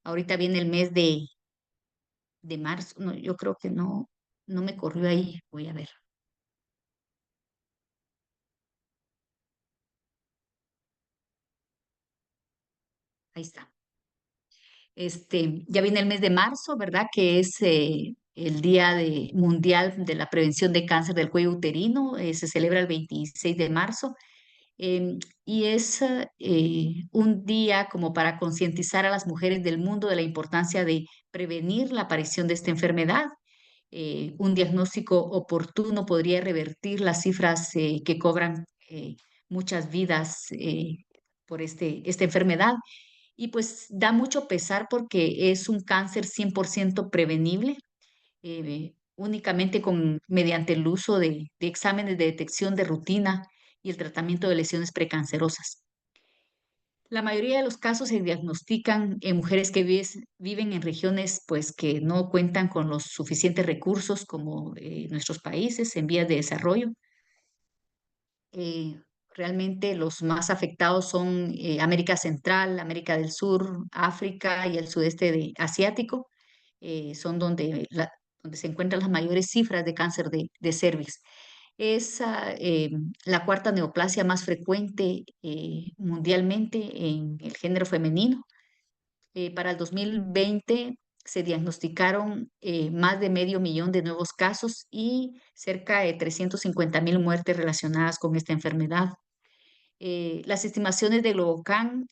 Ahorita viene el mes de marzo. No, yo creo que no me corrió ahí. Voy a ver. Ahí está. Ya viene el mes de marzo, ¿verdad? Que es el Mundial de la Prevención de Cáncer del Cuello Uterino. Se celebra el 26 de marzo. Y es un día como para concientizar a las mujeres del mundo de la importancia de prevenir la aparición de esta enfermedad. Un diagnóstico oportuno podría revertir las cifras que cobran muchas vidas por esta enfermedad. Y pues da mucho pesar porque es un cáncer 100% prevenible, únicamente mediante el uso de exámenes de detección de rutina y el tratamiento de lesiones precancerosas. La mayoría de los casos se diagnostican en mujeres que viven en regiones pues, que no cuentan con los suficientes recursos como nuestros países en vías de desarrollo. Eh, Realmente los más afectados son América Central, América del Sur, África y el sudeste asiático. Son donde se encuentran las mayores cifras de cáncer de cervix. Es la cuarta neoplasia más frecuente mundialmente en el género femenino. Para el 2020 se diagnosticaron más de medio millón de nuevos casos y cerca de 350.000 muertes relacionadas con esta enfermedad. Las estimaciones de Globocan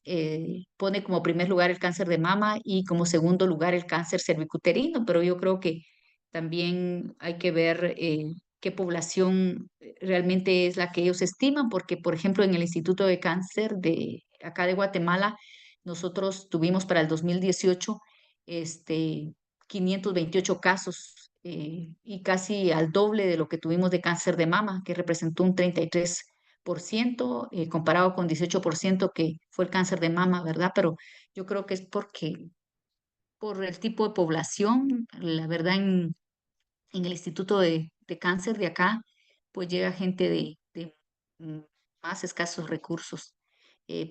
pone como primer lugar el cáncer de mama y como segundo lugar el cáncer cervicuterino, pero yo creo que también hay que ver qué población realmente es la que ellos estiman, porque por ejemplo en el Instituto de Cáncer de acá de Guatemala, nosotros tuvimos para el 2018 este, 528 casos y casi al doble de lo que tuvimos de cáncer de mama, que representó un 33%, comparado con 18% que fue el cáncer de mama, ¿verdad? Pero yo creo que es por el tipo de población, la verdad, en el Instituto de Cáncer de acá, pues llega gente de más escasos recursos,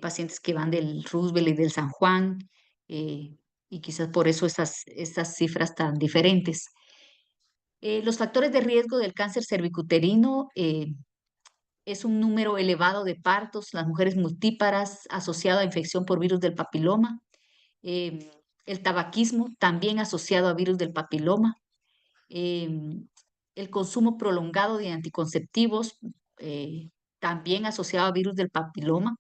pacientes que van del Roosevelt y del San Juan, eh, y quizás por eso estas cifras tan diferentes. Los factores de riesgo del cáncer cervicuterino es un número elevado de partos, las mujeres multíparas asociado a infección por virus del papiloma, eh, el tabaquismo también asociado a virus del papiloma, eh, el consumo prolongado de anticonceptivos eh, también asociado a virus del papiloma,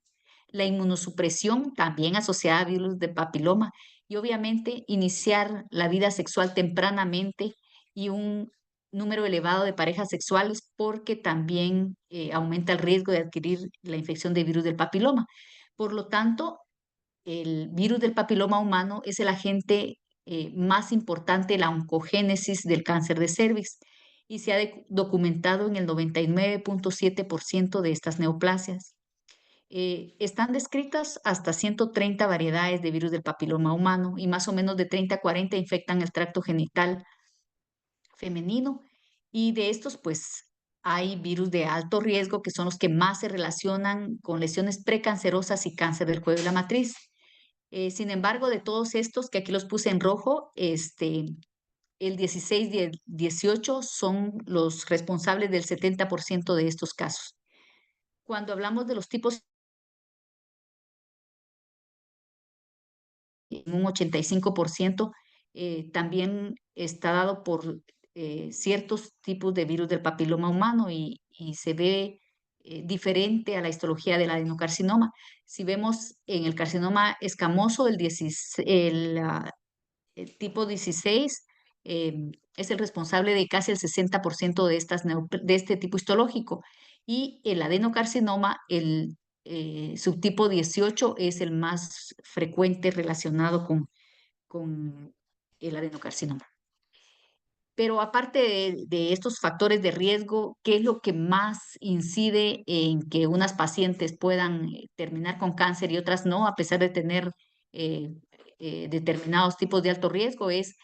la inmunosupresión también asociada a virus del papiloma y obviamente iniciar la vida sexual tempranamente y un número elevado de parejas sexuales porque también aumenta el riesgo de adquirir la infección de virus del papiloma. Por lo tanto, el virus del papiloma humano es el agente más importante de la oncogénesis del cáncer de cervix y se ha documentado en el 99.7% de estas neoplasias. Están descritas hasta 130 variedades de virus del papiloma humano y más o menos de 30 a 40 infectan el tracto genital femenino y de estos pues hay virus de alto riesgo que son los que más se relacionan con lesiones precancerosas y cáncer del cuello de la matriz. Sin embargo, de todos estos que aquí los puse en rojo, el 16 y el 18 son los responsables del 70% de estos casos. Cuando hablamos de los tipos, un 85% también está dado por ciertos tipos de virus del papiloma humano y se ve diferente a la histología del adenocarcinoma. Si vemos en el carcinoma escamoso, el tipo 16 es el responsable de casi el 60% de este tipo histológico. Y el adenocarcinoma, el subtipo 18, es el más frecuente relacionado con el adenocarcinoma. Pero aparte de estos factores de riesgo, ¿qué es lo que más incide en que unas pacientes puedan terminar con cáncer y otras no, a pesar de tener eh, determinados tipos de alto riesgo? Es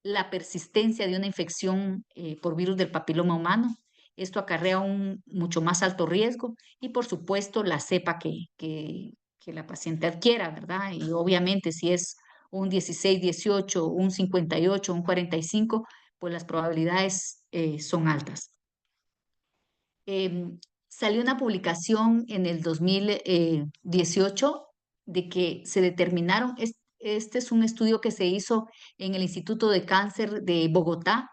la persistencia de una infección por virus del papiloma humano. Esto acarrea un mucho más alto riesgo y, por supuesto, la cepa que la paciente adquiera, ¿verdad? Y obviamente, si es un 16, 18, un 58, un 45, pues las probabilidades son altas. Salió una publicación en el 2018 de que se determinaron, este es un estudio que se hizo en el Instituto de Cáncer de Bogotá,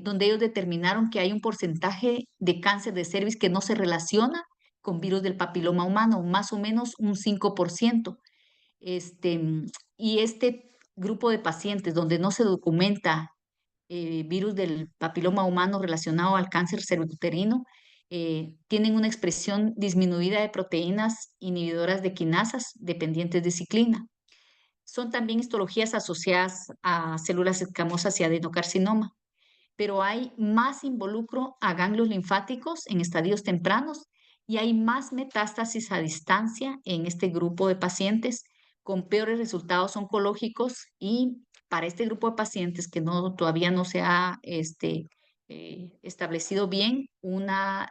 donde ellos determinaron que hay un porcentaje de cáncer de cervix que no se relaciona con virus del papiloma humano, más o menos un 5%. Este, y este grupo de pacientes donde no se documenta virus del papiloma humano relacionado al cáncer cervicuterino, tienen una expresión disminuida de proteínas inhibidoras de quinasas dependientes de ciclina. Son también histologías asociadas a células escamosas y adenocarcinoma, pero hay más involucro a ganglios linfáticos en estadios tempranos y hay más metástasis a distancia en este grupo de pacientes con peores resultados oncológicos, y para este grupo de pacientes que todavía no se ha establecido bien una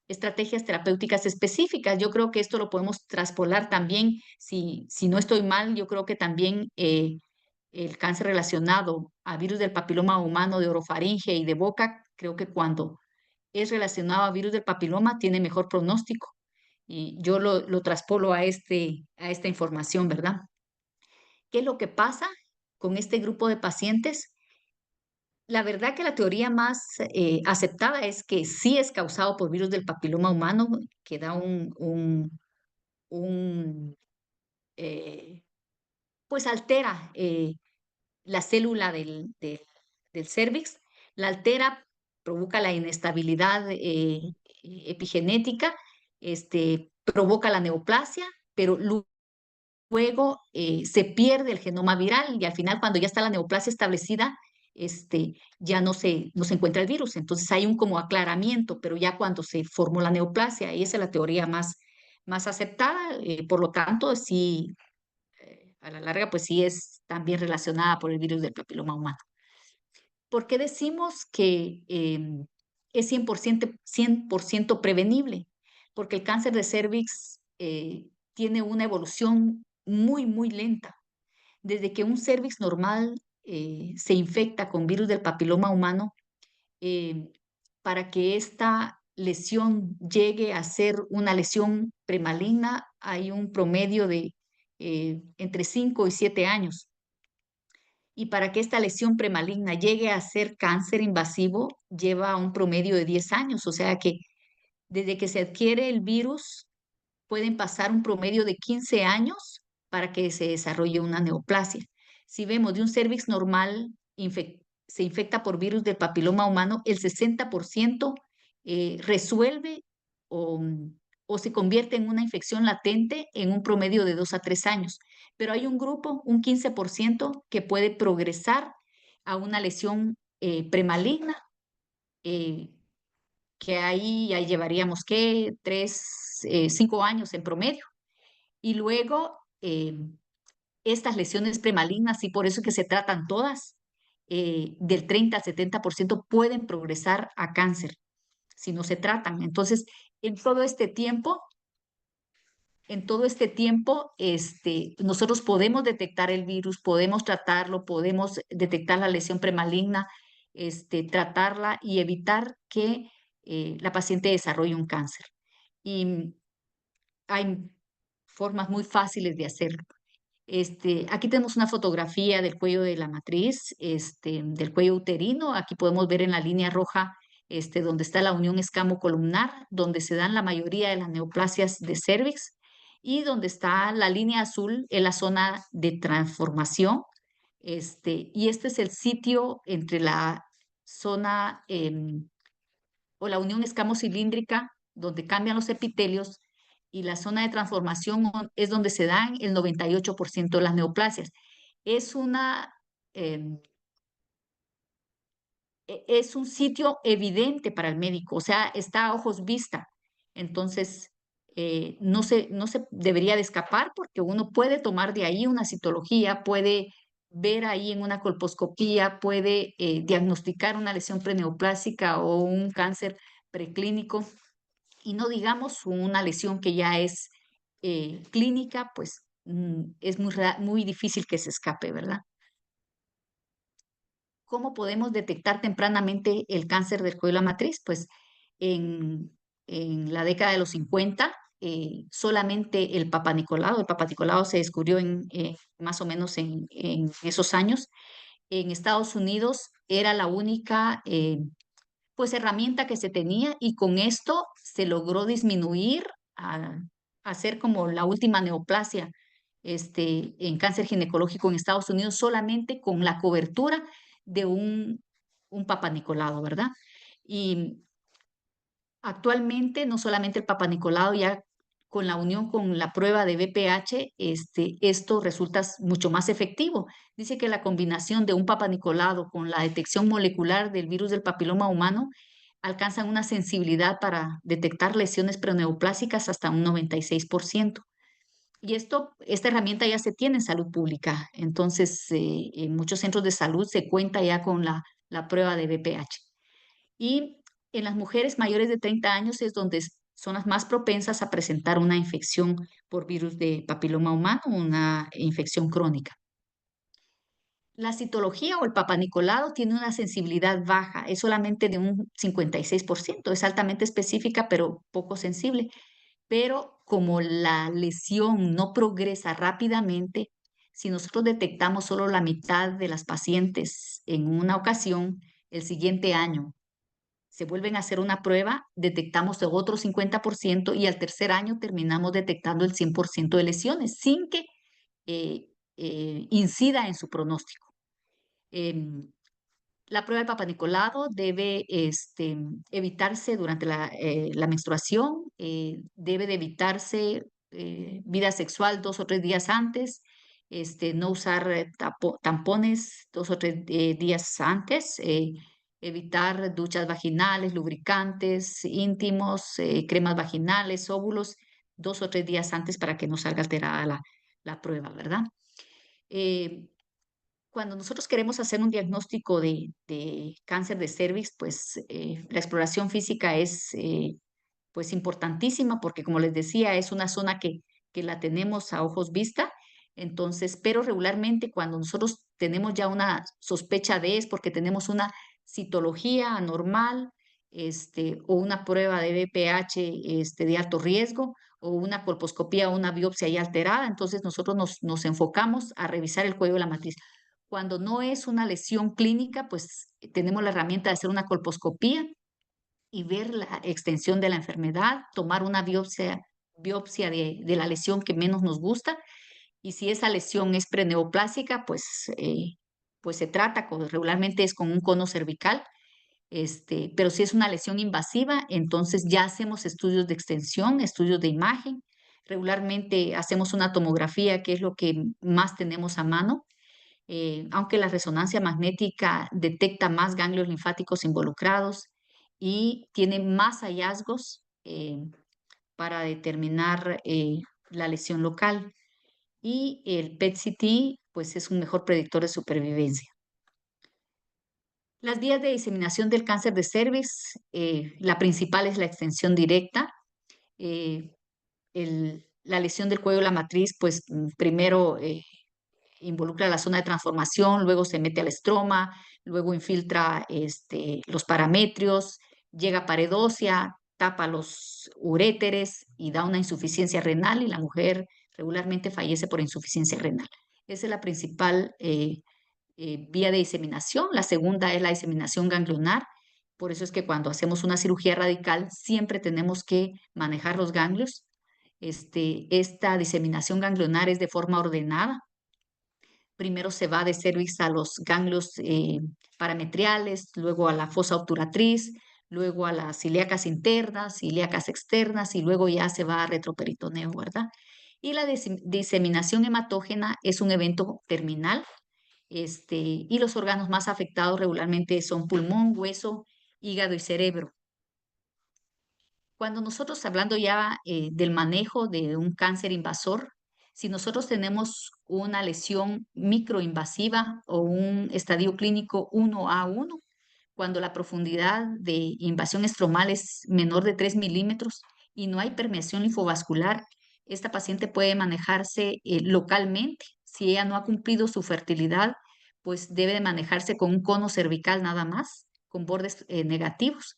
estrategias terapéuticas específicas. Yo creo que esto lo podemos traspolar también, si no estoy mal, yo creo que también el cáncer relacionado a virus del papiloma humano de orofaringe y de boca, creo que cuando es relacionado a virus del papiloma tiene mejor pronóstico. Y yo lo traspolo a esta información, ¿verdad? ¿Qué es lo que pasa con este grupo de pacientes? La verdad que la teoría más aceptada es que sí es causado por virus del papiloma humano, que da un, eh, pues altera la célula del cérvix, la altera, provoca la inestabilidad epigenética, provoca la neoplasia, pero luego se pierde el genoma viral y al final cuando ya está la neoplasia establecida, ya no se encuentra el virus. Entonces hay un como aclaramiento, pero ya cuando se formó la neoplasia, y esa es la teoría más aceptada, por lo tanto, sí, a la larga, pues sí es también relacionada por el virus del papiloma humano. ¿Por qué decimos que es 100% prevenible? Porque el cáncer de cervix tiene una evolución muy, muy lenta. Desde que un cervix normal se infecta con virus del papiloma humano, eh, para que esta lesión llegue a ser una lesión premaligna, hay un promedio de entre 5 y 7 años. Y para que esta lesión premaligna llegue a ser cáncer invasivo, lleva un promedio de 10 años. O sea que desde que se adquiere el virus, pueden pasar un promedio de 15 años para que se desarrolle una neoplasia. Si vemos de un cervix normal se infecta por virus del papiloma humano, el 60% resuelve o, o se convierte en una infección latente en un promedio de 2 a 3 años. Pero hay un grupo, un 15%, que puede progresar a una lesión premaligna, eh, que ahí ya llevaríamos, ¿qué? 5 años en promedio. Y luego, estas lesiones premalignas, y por eso es que se tratan todas, del 30 al 70% pueden progresar a cáncer si no se tratan. Entonces, en todo este tiempo, en todo este tiempo, nosotros podemos detectar el virus, podemos tratarlo, podemos detectar la lesión premaligna, tratarla y evitar que la paciente desarrolle un cáncer. Y hay formas muy fáciles de hacerlo. Aquí tenemos una fotografía del cuello de la matriz, del cuello uterino. Aquí podemos ver en la línea roja, donde está la unión escamo-columnar, donde se dan la mayoría de las neoplasias de cervix, y donde está la línea azul en la zona de transformación. Y este es el sitio entre la zona o la unión escamocilíndrica, donde cambian los epitelios, y la zona de transformación es donde se dan el 98% de las neoplasias. Es em, es un sitio evidente para el médico, o sea, está a ojos vista. Entonces, no se debería de escapar, porque uno puede tomar de ahí una citología, puede ver ahí en una colposcopía, puede diagnosticar una lesión preneoplásica o un cáncer preclínico, y no digamos una lesión que ya es clínica, pues es muy difícil que se escape, ¿verdad? ¿Cómo podemos detectar tempranamente el cáncer del cuello de la matriz? Pues en, en la década de los 50, solamente el Papa Nicolau se descubrió más o menos en esos años. En Estados Unidos era la única pues herramienta que se tenía y con esto se logró disminuir a, a hacer como la última neoplasia en cáncer ginecológico en Estados Unidos solamente con la cobertura de un Papa Nicolau, ¿verdad? Y actualmente no solamente el Papa Nicolau, ya con la unión con la prueba de BPH, esto resulta mucho más efectivo. Dice que la combinación de un Papa Nicolau con la detección molecular del virus del papiloma humano alcanzan una sensibilidad para detectar lesiones preneoplásicas hasta un 96%. Y esta herramienta ya se tiene en salud pública. Entonces, en muchos centros de salud se cuenta ya con la prueba de BPH. Y en las mujeres mayores de 30 años es donde son las más propensas a presentar una infección por virus de papiloma humano, una infección crónica. La citología o el papanicolado tiene una sensibilidad baja, es solamente de un 56%, es altamente específica pero poco sensible. Pero como la lesión no progresa rápidamente, si nosotros detectamos solo la mitad de las pacientes en una ocasión, el siguiente año se vuelven a hacer una prueba, detectamos el otro 50% y al tercer año terminamos detectando el 100% de lesiones sin que incida en su pronóstico. Em, la prueba del Papa Nicolau debe evitarse durante la menstruación, debe de evitarse vida sexual 2 o 3 días antes, no usar tampones 2 o 3 días antes, evitar duchas vaginales, lubricantes íntimos, cremas vaginales, óvulos 2 o 3 días antes para que no salga alterada la prueba, ¿verdad? Eh, Cuando nosotros queremos hacer un diagnóstico de cáncer de cervix, pues la exploración física es pues importantísima porque como les decía, es una zona que la tenemos a ojos vista. Entonces, pero regularmente cuando nosotros tenemos ya una sospecha de es porque tenemos una citología anormal, o una prueba de BPH de alto riesgo, o una colposcopía o una biopsia ya alterada, entonces nosotros nos enfocamos a revisar el cuello de la matriz. Cuando no es una lesión clínica, pues tenemos la herramienta de hacer una colposcopía y ver la extensión de la enfermedad, tomar una biopsia de la lesión que menos nos gusta. Y si esa lesión es preneoplásica, pues se trata, regularmente es con un cono cervical. Pero si es una lesión invasiva, entonces ya hacemos estudios de extensión, estudios de imagen. Regularmente hacemos una tomografía, que es lo que más tenemos a mano, aunque la resonancia magnética detecta más ganglios linfáticos involucrados y tiene más hallazgos para determinar la lesión local. Y el PET-CT, pues es un mejor predictor de supervivencia. Las vías de diseminación del cáncer de cervix, la principal es la extensión directa. eh, la lesión del cuello de la matriz, pues primero involucra la zona de transformación, luego se mete al estroma, luego infiltra los parametrios, llega a pared ósea, tapa los uréteres y da una insuficiencia renal y la mujer regularmente fallece por insuficiencia renal. Esa es la principal vía de diseminación. La segunda es la diseminación ganglionar. Por eso es que cuando hacemos una cirugía radical siempre tenemos que manejar los ganglios. Esta diseminación ganglionar es de forma ordenada. Primero se va de cervix a los ganglios parametriales, luego a la fosa obturatriz, luego a las ilíacas internas, ilíacas externas y luego ya se va a retroperitoneo, ¿verdad? Y la diseminación hematógena es un evento terminal, y los órganos más afectados regularmente son pulmón, hueso, hígado y cerebro. Cuando nosotros hablando ya del manejo de un cáncer invasor, si nosotros tenemos una lesión microinvasiva o un estadio clínico 1A1, cuando la profundidad de invasión estromal es menor de 3 milímetros y no hay permeación linfovascular, esta paciente puede manejarse localmente. Si ella no ha cumplido su fertilidad, pues debe de manejarse con un cono cervical nada más, con bordes negativos.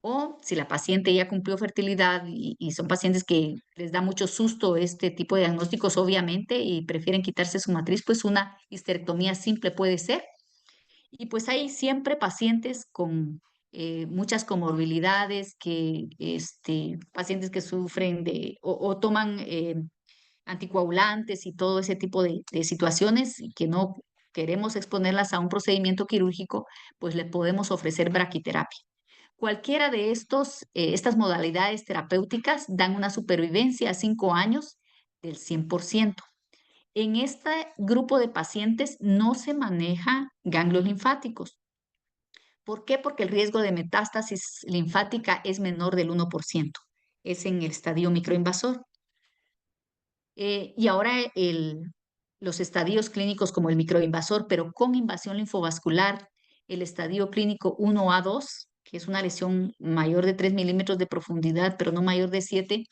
O si la paciente ya cumplió fertilidad y son pacientes que les da mucho susto este tipo de diagnósticos, obviamente, y prefieren quitarse su matriz, pues una histerectomía simple puede ser. Y pues hay siempre pacientes con muchas comorbilidades, pacientes que sufren o toman anticoagulantes y todo ese tipo de situaciones y que no queremos exponerlas a un procedimiento quirúrgico, pues le podemos ofrecer braquiterapia. Cualquiera de estas modalidades terapéuticas dan una supervivencia a 5 años del 100%. En este grupo de pacientes no se maneja ganglios linfáticos. ¿Por qué? Porque el riesgo de metástasis linfática es menor del 1%. Es en el estadio microinvasor. Y ahora los estadios clínicos como el microinvasor, pero con invasión linfovascular, el estadio clínico 1A2, que es una lesión mayor de 3 milímetros de profundidad, pero no mayor de 7,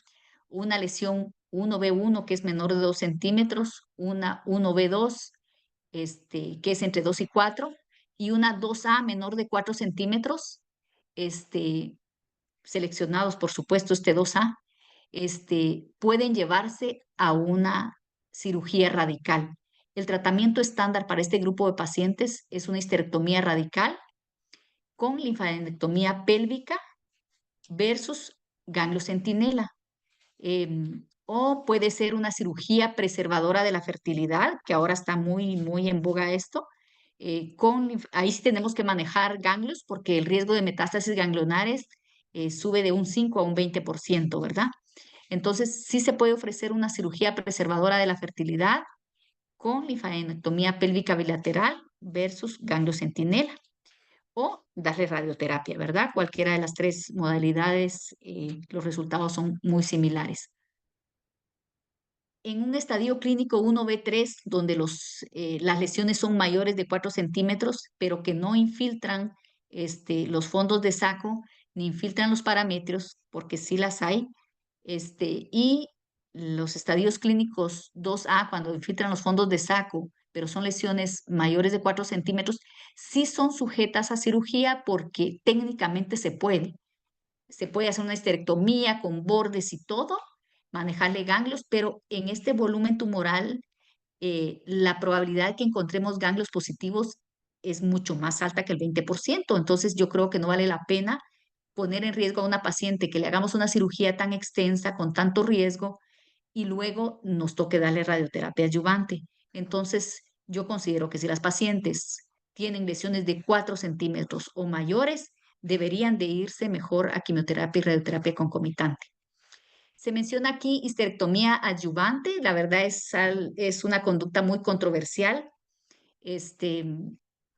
una lesión 1B1, que es menor de 2 centímetros, una 1B2, que es entre 2 y 4, y una 2A menor de 4 centímetros, este, seleccionados, por supuesto, este 2A, pueden llevarse a una cirugía radical. El tratamiento estándar para este grupo de pacientes es una histerectomía radical con linfadenectomía pélvica versus ganglio centinela. O puede ser una cirugía preservadora de la fertilidad, que ahora está muy, muy en boga esto. Ahí sí tenemos que manejar ganglios porque el riesgo de metástasis ganglionares sube de un 5 a un 20%, ¿verdad? Entonces, sí se puede ofrecer una cirugía preservadora de la fertilidad con linfadenectomía pélvica bilateral versus ganglio centinela o darle radioterapia, ¿verdad? Cualquiera de las tres modalidades, los resultados son muy similares. En un estadio clínico 1B3, donde las lesiones son mayores de 4 centímetros, pero que no infiltran los fondos de saco, ni infiltran los parámetros, porque sí las hay, y los estadios clínicos 2A, cuando infiltran los fondos de saco, pero son lesiones mayores de 4 centímetros, sí son sujetas a cirugía porque técnicamente se puede. Se puede hacer una histerectomía con bordes y todo, manejarle ganglios, pero en este volumen tumoral, la probabilidad de que encontremos ganglios positivos es mucho más alta que el 20%. Entonces, yo creo que no vale la pena poner en riesgo a una paciente que le hagamos una cirugía tan extensa, con tanto riesgo, y luego nos toque darle radioterapia adyuvante. Entonces, yo considero que si las pacientes tienen lesiones de 4 centímetros o mayores, deberían de irse mejor a quimioterapia y radioterapia concomitante. Se menciona aquí histerectomía adyuvante, la verdad es una conducta muy controversial. Este,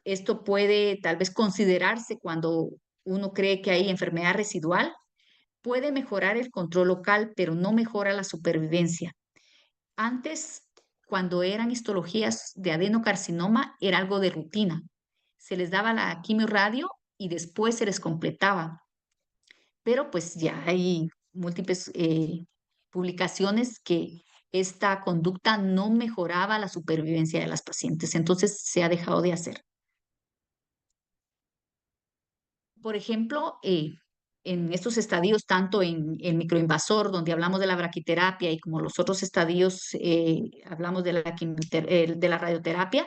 Esto puede tal vez considerarse cuando uno cree que hay enfermedad residual. Puede mejorar el control local, pero no mejora la supervivencia. Antes, cuando eran histologías de adenocarcinoma, era algo de rutina. Se les daba la quimio-radio y después se les completaba. Pero pues ya hay múltiples publicaciones que esta conducta no mejoraba la supervivencia de las pacientes, entonces se ha dejado de hacer. Por ejemplo, en estos estadios, tanto en el microinvasor, donde hablamos de la braquiterapia, y como los otros estadios, hablamos de de la radioterapia,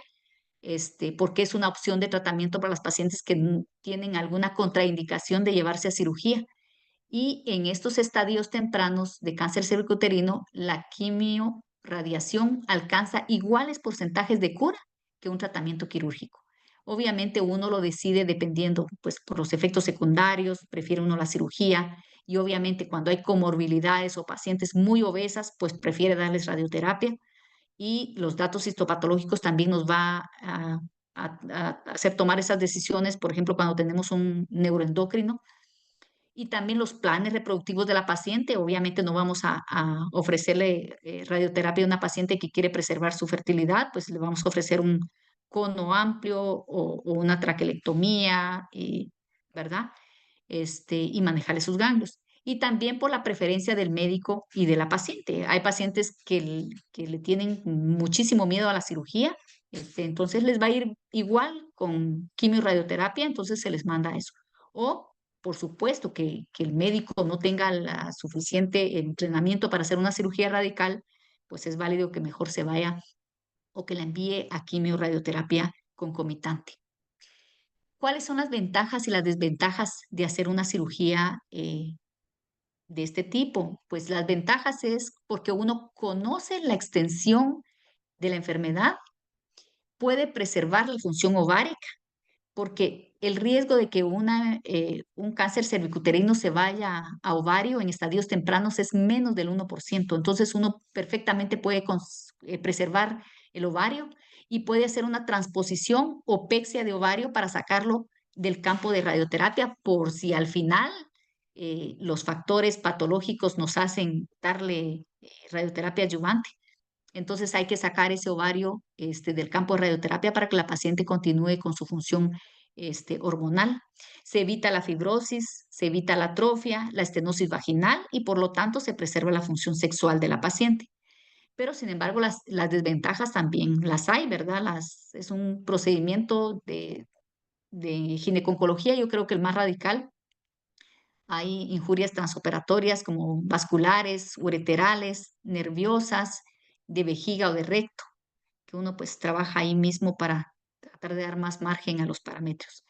porque es una opción de tratamiento para las pacientes que tienen alguna contraindicación de llevarse a cirugía. Y en estos estadios tempranos de cáncer cervicuterino, la quimioradiación alcanza iguales porcentajes de cura que un tratamiento quirúrgico. Obviamente uno lo decide dependiendo, pues por los efectos secundarios, prefiere uno la cirugía y obviamente cuando hay comorbilidades o pacientes muy obesas, pues prefiere darles radioterapia y los datos histopatológicos también nos va a hacer tomar esas decisiones, por ejemplo, cuando tenemos un neuroendocrino y también los planes reproductivos de la paciente. Obviamente no vamos a ofrecerle radioterapia a una paciente que quiere preservar su fertilidad, pues le vamos a ofrecer un cono amplio o una traquelectomía, ¿verdad? Y manejarle sus ganglios. y también por la preferencia del médico y de la paciente. Hay pacientes que le tienen muchísimo miedo a la cirugía, entonces les va a ir igual con quimio y radioterapia, entonces se les manda eso. O, por supuesto, que el médico no tenga la suficiente entrenamiento para hacer una cirugía radical, pues es válido que mejor se vaya o que la envíe a quimio y radioterapia concomitante. ¿Cuáles son las ventajas y las desventajas de hacer una cirugía de este tipo? Pues las ventajas es porque uno conoce la extensión de la enfermedad, puede preservar la función ovárica, porque el riesgo de que un cáncer cervicuterino se vaya a ovario en estadios tempranos es menos del 1%. Entonces uno perfectamente puede preservar el ovario y puede hacer una transposición o pexia de ovario para sacarlo del campo de radioterapia por si al final los factores patológicos nos hacen darle radioterapia adyuvante. Entonces hay que sacar ese ovario del campo de radioterapia para que la paciente continúe con su función hormonal. Se evita la fibrosis, se evita la atrofia, la estenosis vaginal y por lo tanto se preserva la función sexual de la paciente. Pero sin embargo las desventajas también las hay, ¿verdad? Es un procedimiento de gineconcología, yo creo que el más radical. Hay injurias transoperatorias como vasculares, ureterales, nerviosas, de vejiga o de recto, que uno pues trabaja ahí mismo para tratar de dar más margen a los parámetros.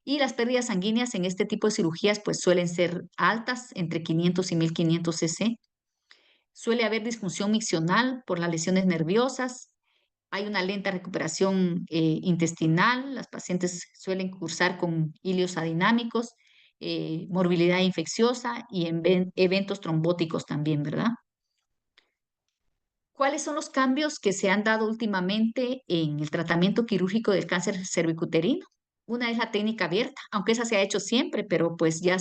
Y las pérdidas sanguíneas en este tipo de cirugías pues suelen ser altas, entre 500 y 1500 cc. Suele haber disfunción miccional por las lesiones nerviosas. Hay una lenta recuperación intestinal. Las pacientes suelen cursar con hilios adinámicos, morbilidad infecciosa y eventos trombóticos también, ¿verdad? ¿Cuáles son los cambios que se han dado últimamente en el tratamiento quirúrgico del cáncer cervicuterino? Una es la técnica abierta, aunque esa se ha hecho siempre, pero pues ya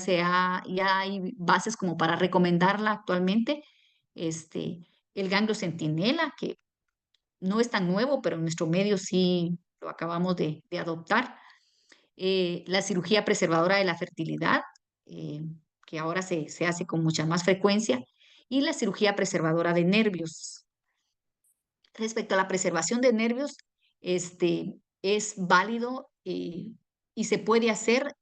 hay bases como para recomendarla actualmente. Este, el ganglio centinela, que no es tan nuevo, pero en nuestro medio sí lo acabamos de adoptar. La cirugía preservadora de la fertilidad, eh, que ahora se hace con mucha más frecuencia, y la cirugía preservadora de nervios. Respecto a la preservación de nervios, es válido y se puede hacer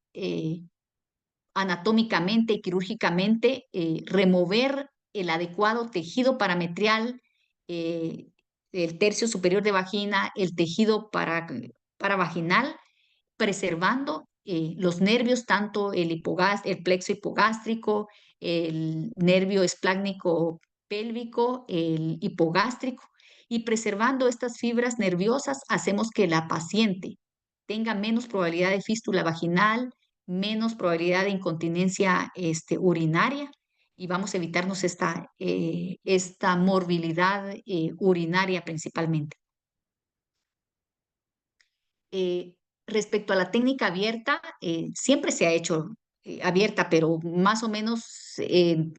anatómicamente y quirúrgicamente, remover el adecuado tejido parametrial, eh, el tercio superior de vagina, el tejido para vaginal, preservando los nervios, tanto el plexo hipogástrico, el nervio esplácnico pélvico, el hipogástrico, y preservando estas fibras nerviosas, hacemos que la paciente tenga menos probabilidad de fístula vaginal, menos probabilidad de incontinencia urinaria, y vamos a evitarnos esta morbilidad urinaria principalmente. Eh, Respecto a la técnica abierta, siempre se ha hecho abierta, pero más o menos en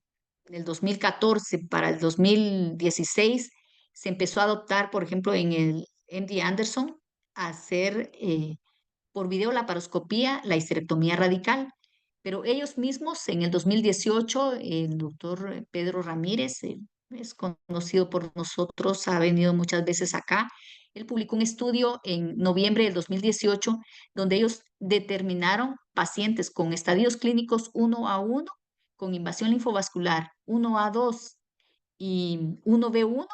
el 2014 para el 2016 se empezó a adoptar, por ejemplo, en el MD Anderson, a hacer por videolaparoscopía la histerectomía radical. Pero ellos mismos en el 2018, el doctor Pedro Ramírez, es conocido por nosotros, ha venido muchas veces acá. Él publicó un estudio en noviembre del 2018 donde ellos determinaron pacientes con estadios clínicos 1A1, con invasión linfovascular 1A2 y 1B1,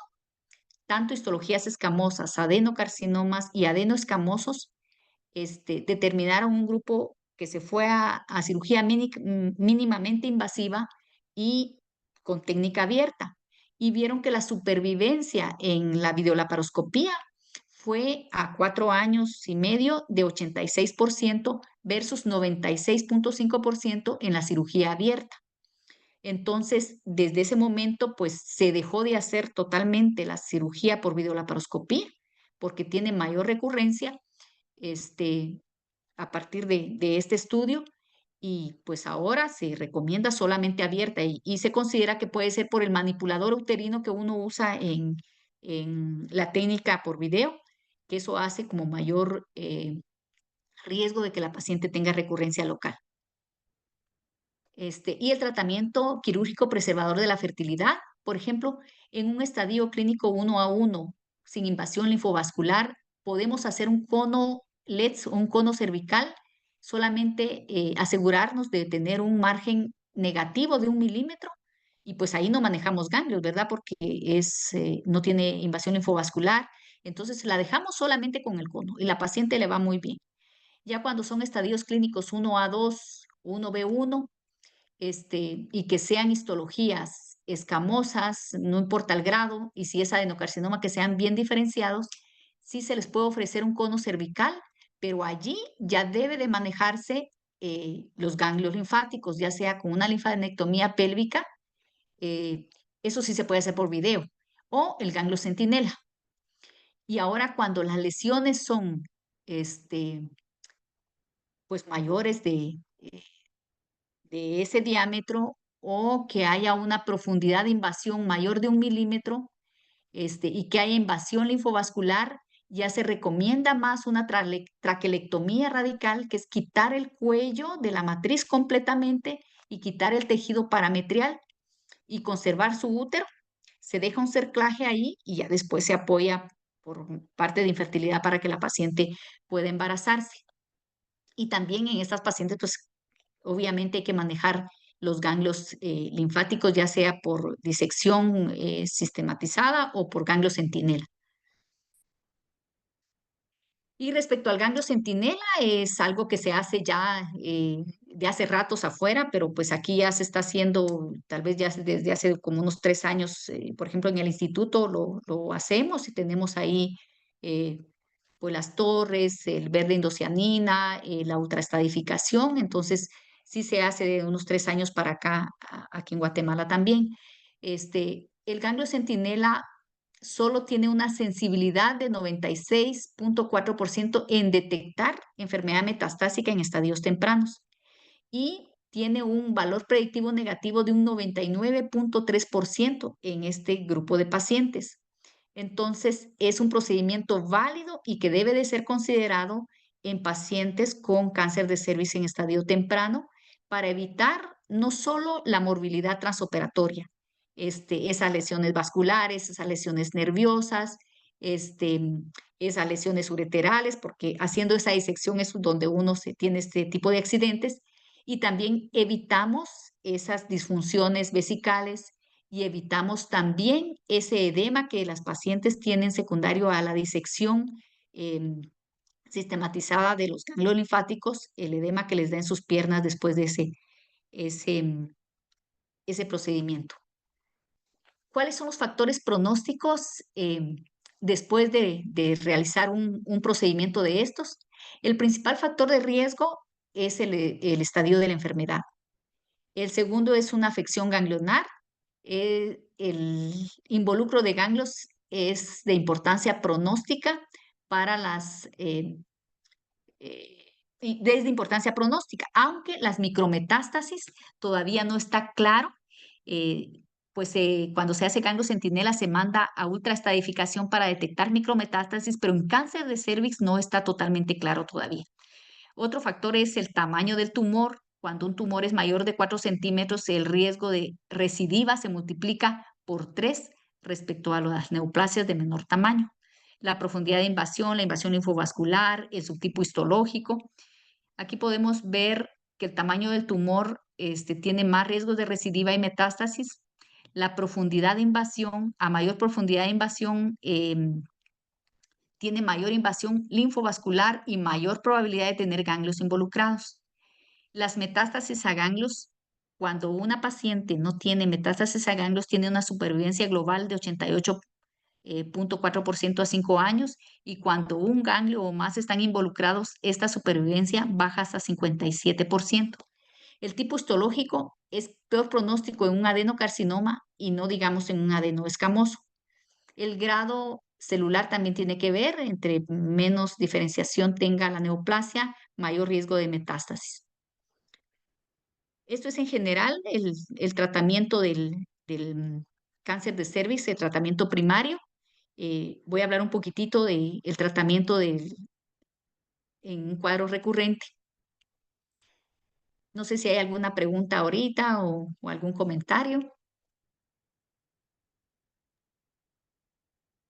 tanto histologías escamosas, adenocarcinomas y adenoescamosos, determinaron un grupo que se fue a cirugía mínimamente invasiva y con técnica abierta. Y vieron que la supervivencia en la videolaparoscopía fue a 4 años y medio de 86% versus 96,5% en la cirugía abierta. Entonces, desde ese momento, pues se dejó de hacer totalmente la cirugía por videolaparoscopía porque tiene mayor recurrencia este, a partir de este estudio y pues ahora se recomienda solamente abierta y se considera que puede ser por el manipulador uterino que uno usa en la técnica por video, que eso hace como mayor riesgo de que la paciente tenga recurrencia local. Y el tratamiento quirúrgico preservador de la fertilidad, por ejemplo, en un estadio clínico 1 a 1, sin invasión linfovascular, podemos hacer un cono LEDS o un cono cervical, solamente asegurarnos de tener un margen negativo de 1 milímetro y pues ahí no manejamos ganglios, ¿verdad? Porque no tiene invasión linfovascular, entonces la dejamos solamente con el cono y la paciente le va muy bien. Ya cuando son estadios clínicos 1 a 2, 1B1, y que sean histologías escamosas, no importa el grado, y si es adenocarcinoma, que sean bien diferenciados, sí se les puede ofrecer un cono cervical, pero allí ya debe de manejarse los ganglios linfáticos, ya sea con una linfadenectomía pélvica, eh, eso sí se puede hacer por video, o el ganglio centinela. Y ahora cuando las lesiones son este, pues mayores de ese diámetro o que haya una profundidad de invasión mayor de 1 milímetro, y que haya invasión linfovascular, ya se recomienda más una traquelectomía radical, que es quitar el cuello de la matriz completamente y quitar el tejido parametrial y conservar su útero. Se deja un cerclaje ahí y ya después se apoya por parte de infertilidad para que la paciente pueda embarazarse. Y también en estas pacientes, pues obviamente hay que manejar los ganglios linfáticos, ya sea por disección sistematizada o por ganglio centinela. Y respecto al ganglio centinela, es algo que se hace ya de hace ratos afuera, pero pues aquí ya se está haciendo, tal vez ya desde hace como unos 3 años, por ejemplo, en el instituto lo hacemos y tenemos ahí eh, pues las torres, el verde indocianina, la ultraestadificación, entonces sí se hace de unos 3 años para acá, aquí en Guatemala también. El ganglio centinela solo tiene una sensibilidad de 96,4% en detectar enfermedad metastásica en estadios tempranos y tiene un valor predictivo negativo de un 99,3% en este grupo de pacientes. Entonces, es un procedimiento válido y que debe de ser considerado en pacientes con cáncer de cervix en estadio temprano para evitar no solo la morbilidad transoperatoria, esas lesiones vasculares, esas lesiones nerviosas, este, esas lesiones ureterales, porque haciendo esa disección es donde uno se tiene este tipo de accidentes, y también evitamos esas disfunciones vesicales y evitamos también ese edema que las pacientes tienen secundario a la disección em, sistematizada de los ganglios linfáticos, el edema que les da en sus piernas después de ese, ese procedimiento. ¿Cuáles son los factores pronósticos después de realizar un procedimiento de estos? El principal factor de riesgo es el estadio de la enfermedad. El segundo es una afección ganglionar. El involucro de ganglios es de importancia pronóstica para desde importancia pronóstica, aunque las micrometástasis todavía no está claro, pues cuando se hace ganglio centinela se manda a ultraestadificación para detectar micrometástasis, pero en cáncer de cervix no está totalmente claro todavía. Otro factor es el tamaño del tumor. Cuando un tumor es mayor de 4 centímetros, el riesgo de recidiva se multiplica por 3 respecto a las neoplasias de menor tamaño. La profundidad de invasión, la invasión linfovascular, el subtipo histológico. Aquí podemos ver que el tamaño del tumor tiene más riesgos de recidiva y metástasis. La profundidad de invasión, a mayor profundidad de invasión, tiene mayor invasión linfovascular y mayor probabilidad de tener ganglios involucrados. Las metástasis a ganglios, cuando una paciente no tiene metástasis a ganglios, tiene una supervivencia global de 88,4% a 5 años, y cuando un ganglio o más están involucrados, esta supervivencia baja hasta 57%. El tipo histológico es peor pronóstico en un adenocarcinoma y no digamos en un adenoescamoso. El grado celular también tiene que ver, entre menos diferenciación tenga la neoplasia, mayor riesgo de metástasis. Esto es en general el tratamiento del cáncer de cervix, el tratamiento primario. Voy a hablar un poquitito del tratamiento en un cuadro recurrente. No sé si hay alguna pregunta ahorita o algún comentario.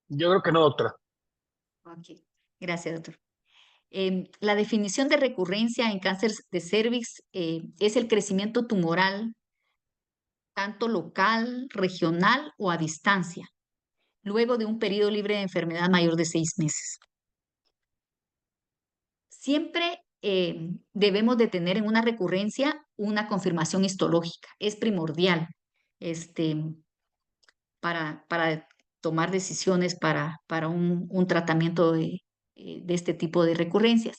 Yo creo que no, doctora. Ok, gracias, doctor. La definición de recurrencia en cáncer de cervix es el crecimiento tumoral, tanto local, regional o a distancia, luego de un periodo libre de enfermedad mayor de 6 meses. Siempre debemos de tener en una recurrencia una confirmación histológica. Es primordial este, para tomar decisiones para un tratamiento de este tipo de recurrencias.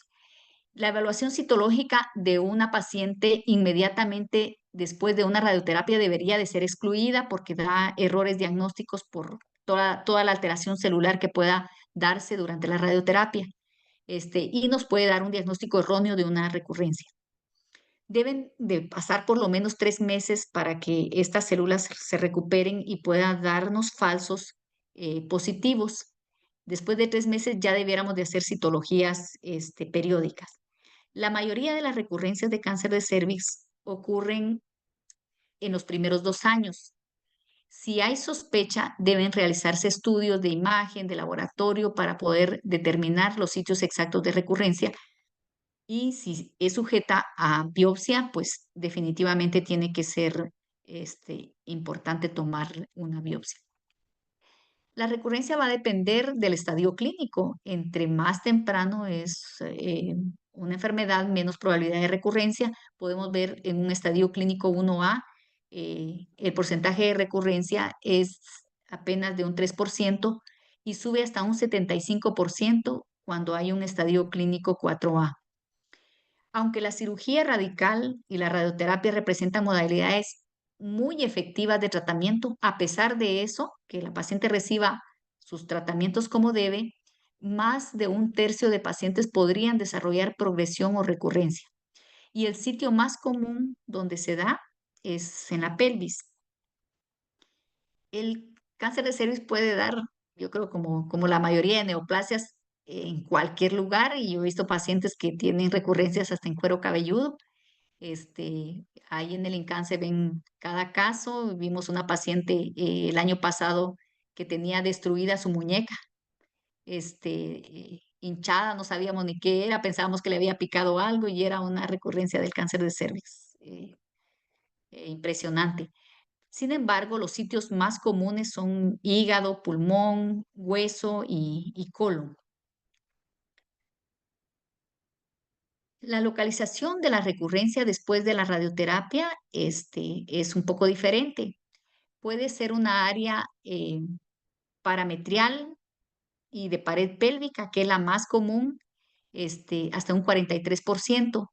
La evaluación citológica de una paciente inmediatamente después de una radioterapia debería de ser excluida porque da errores diagnósticos por toda la alteración celular que pueda darse durante la radioterapia, y nos puede dar un diagnóstico erróneo de una recurrencia. Deben de pasar por lo menos 3 meses para que estas células se recuperen y puedan darnos falsos positivos. Después de 3 meses ya debiéramos de hacer citologías periódicas. La mayoría de las recurrencias de cáncer de cervix ocurren en los primeros 2 años. Si hay sospecha, deben realizarse estudios de imagen, de laboratorio, para poder determinar los sitios exactos de recurrencia. Y si es sujeta a biopsia, pues definitivamente tiene que ser importante tomar una biopsia. La recurrencia va a depender del estadio clínico. Entre más temprano es una enfermedad, menos probabilidad de recurrencia. Podemos ver en un estadio clínico 1A, el porcentaje de recurrencia es apenas de un 3% y sube hasta un 75% cuando hay un estadio clínico 4A. Aunque la cirugía radical y la radioterapia representan modalidades muy efectivas de tratamiento, a pesar de eso, que la paciente reciba sus tratamientos como debe, más de un tercio de pacientes podrían desarrollar progresión o recurrencia. Y el sitio más común donde se da es en la pelvis. El cáncer de cervix puede dar, yo creo, como la mayoría de neoplasias, en cualquier lugar, y yo he visto pacientes que tienen recurrencias hasta en cuero cabelludo. Ahí en el INCAN se ven cada caso. Vimos una paciente el año pasado que tenía destruida su muñeca, hinchada, no sabíamos ni qué era, pensábamos que le había picado algo y era una recurrencia del cáncer de cervix. Impresionante. Sin embargo, los sitios más comunes son hígado, pulmón, hueso y colon. La localización de la recurrencia después de la radioterapia es un poco diferente. Puede ser una área parametrial y de pared pélvica, que es la más común, hasta un 43%.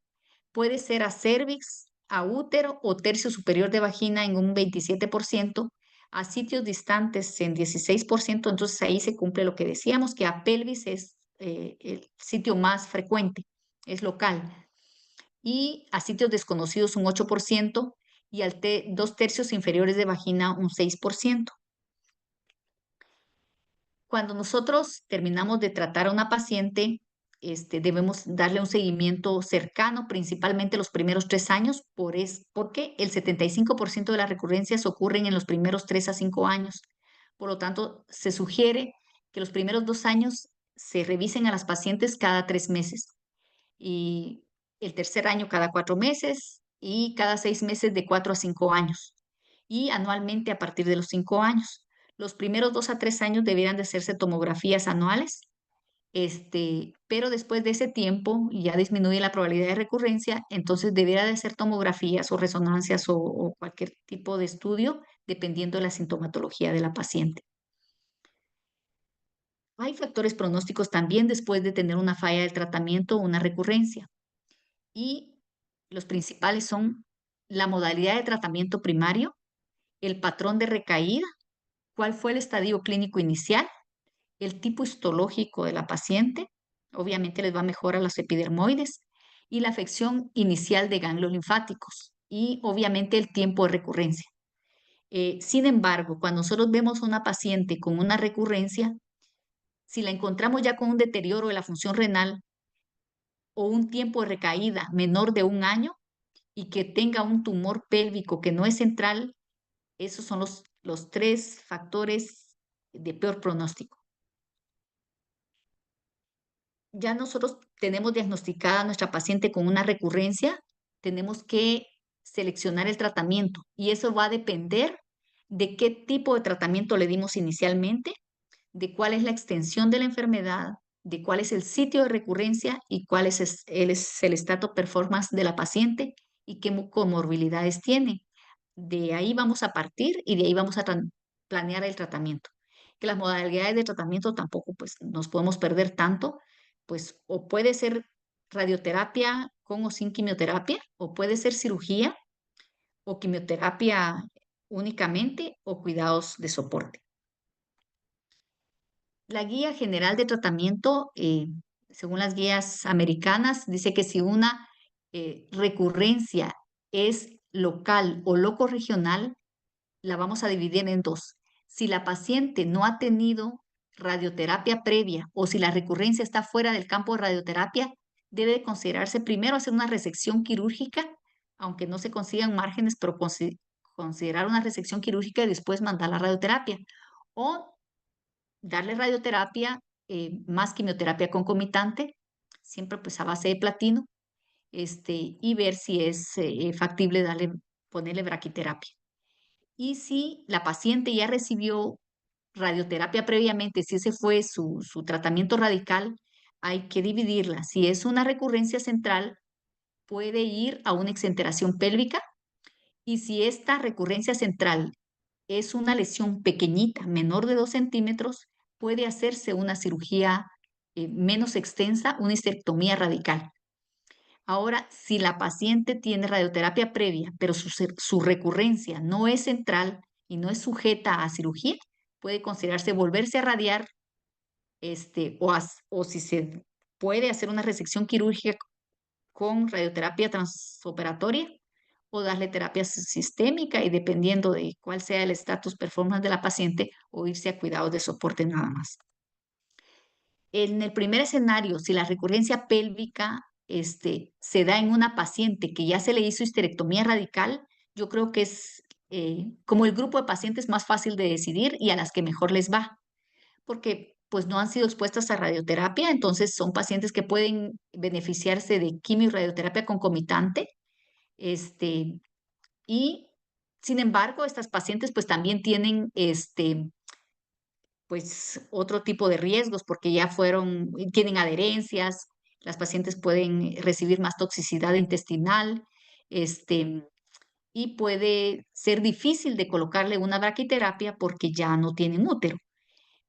Puede ser a cervix, a útero o tercio superior de vagina en un 27%, a sitios distantes en 16%. Entonces ahí se cumple lo que decíamos, que a pelvis es el sitio más frecuente, es local. Y a sitios desconocidos un 8% y al 2 tercios inferiores de vagina un 6%. Cuando nosotros terminamos de tratar a una paciente, debemos darle un seguimiento cercano, principalmente los primeros 3 años, porque el 75% de las recurrencias ocurren en los primeros 3 a 5 años. Por lo tanto, se sugiere que los primeros 2 años se revisen a las pacientes cada 3 meses y el tercer año cada 4 meses y cada 6 meses de 4 a 5 años y anualmente a partir de los 5 años. Los primeros 2 a 3 años debieran de hacerse tomografías anuales, pero después de ese tiempo ya disminuye la probabilidad de recurrencia, entonces debiera de hacer tomografías o resonancias o cualquier tipo de estudio dependiendo de la sintomatología de la paciente. Hay factores pronósticos también después de tener una falla del tratamiento o una recurrencia. Y los principales son la modalidad de tratamiento primario, el patrón de recaída, cuál fue el estadio clínico inicial, el tipo histológico de la paciente, obviamente les va mejor a los epidermoides, y la afección inicial de ganglios linfáticos, y obviamente el tiempo de recurrencia. Sin embargo, cuando nosotros vemos a una paciente con una recurrencia, si la encontramos ya con un deterioro de la función renal o un tiempo de recaída menor de un año, y que tenga un tumor pélvico que no es central, esos son los tres factores de peor pronóstico. Ya nosotros tenemos diagnosticada a nuestra paciente con una recurrencia, tenemos que seleccionar el tratamiento y eso va a depender de qué tipo de tratamiento le dimos inicialmente, de cuál es la extensión de la enfermedad, de cuál es el sitio de recurrencia y cuál es el status performance de la paciente y qué comorbilidades tiene. De ahí vamos a partir y de ahí vamos a planear el tratamiento. Que las modalidades de tratamiento tampoco pues nos podemos perder tanto, pues o puede ser radioterapia con o sin quimioterapia, o puede ser cirugía o quimioterapia únicamente o cuidados de soporte. La guía general de tratamiento, según las guías americanas, dice que si una recurrencia es local o loco regional, la vamos a dividir en dos. Si la paciente no ha tenido radioterapia previa o si la recurrencia está fuera del campo de radioterapia, debe considerarse primero hacer una resección quirúrgica, aunque no se consigan márgenes, pero considerar una resección quirúrgica y después mandar la radioterapia. O darle radioterapia más quimioterapia concomitante, siempre pues a base de platino, y ver si es factible ponerle braquiterapia. Y si la paciente ya recibió radioterapia previamente, si ese fue su tratamiento radical, hay que dividirla. Si es una recurrencia central, puede ir a una exenteración pélvica. Y si esta recurrencia central es una lesión pequeñita, menor de 2 centímetros, puede hacerse una cirugía menos extensa, una histerectomía radical. Ahora, si la paciente tiene radioterapia previa, pero su recurrencia no es central y no es sujeta a cirugía, puede considerarse volverse a radiar, o si se puede hacer una resección quirúrgica con radioterapia transoperatoria o darle terapia sistémica y dependiendo de cuál sea el estatus performance de la paciente o irse a cuidados de soporte nada más. En el primer escenario, si la recurrencia pélvica se da en una paciente que ya se le hizo histerectomía radical, yo creo que es como el grupo de pacientes más fácil de decidir y a las que mejor les va, porque pues no han sido expuestas a radioterapia, entonces son pacientes que pueden beneficiarse de quimio y radioterapia concomitante, y sin embargo, estas pacientes pues también tienen pues otro tipo de riesgos porque ya tienen adherencias, las pacientes pueden recibir más toxicidad intestinal, este, y puede ser difícil de colocarle una braquiterapia porque ya no tienen útero.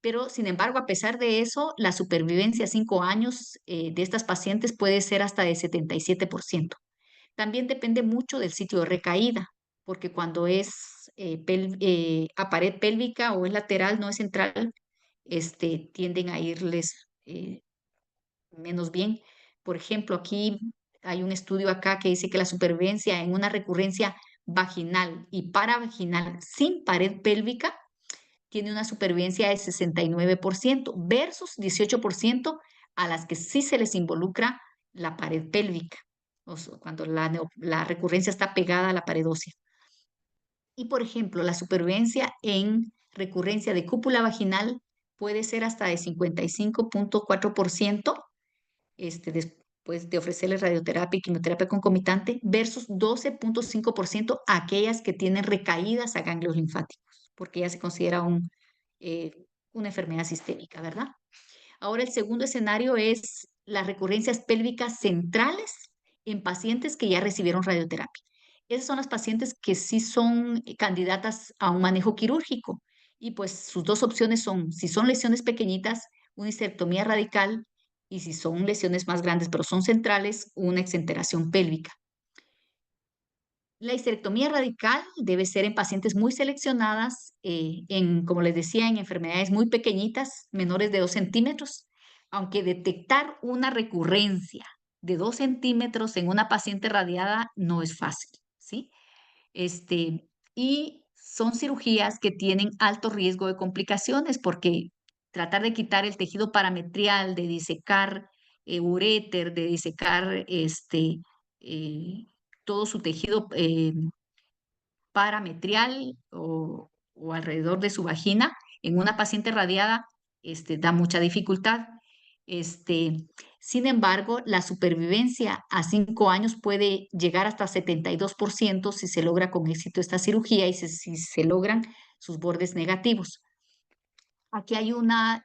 Pero, sin embargo, a pesar de eso, la supervivencia a 5 años de estas pacientes puede ser hasta de 77%. También depende mucho del sitio de recaída, porque cuando es a pared pélvica o es lateral, no es central, tienden a irles menos bien. Por ejemplo, aquí hay un estudio acá que dice que la supervivencia en una recurrencia vaginal y paravaginal sin pared pélvica tiene una supervivencia de 69% versus 18% a las que sí se les involucra la pared pélvica, o sea, cuando la recurrencia está pegada a la pared ósea. Y, por ejemplo, la supervivencia en recurrencia de cúpula vaginal puede ser hasta de 55.4% después de ofrecerles radioterapia y quimioterapia concomitante versus 12.5% a aquellas que tienen recaídas a ganglios linfáticos, porque ya se considera eh, una enfermedad sistémica, ¿verdad? Ahora, el segundo escenario es las recurrencias pélvicas centrales en pacientes que ya recibieron radioterapia. Esas son las pacientes que sí son candidatas a un manejo quirúrgico y pues sus dos opciones son, si son lesiones pequeñitas, una histerectomía radical y si son lesiones más grandes pero son centrales, una exenteración pélvica. La histerectomía radical debe ser en pacientes muy seleccionadas, como les decía, en enfermedades muy pequeñitas, menores de 2 centímetros, aunque detectar una recurrencia de 2 centímetros en una paciente radiada no es fácil, ¿sí? Y son cirugías que tienen alto riesgo de complicaciones porque tratar de quitar el tejido parametrial, de disecar uréter, de disecar eh, todo su tejido parametrial o alrededor de su vagina. En una paciente radiada, da mucha dificultad. Este, Sin embargo, la supervivencia a 5 años puede llegar hasta 72% si se logra con éxito esta cirugía y si se logran sus bordes negativos. Aquí hay una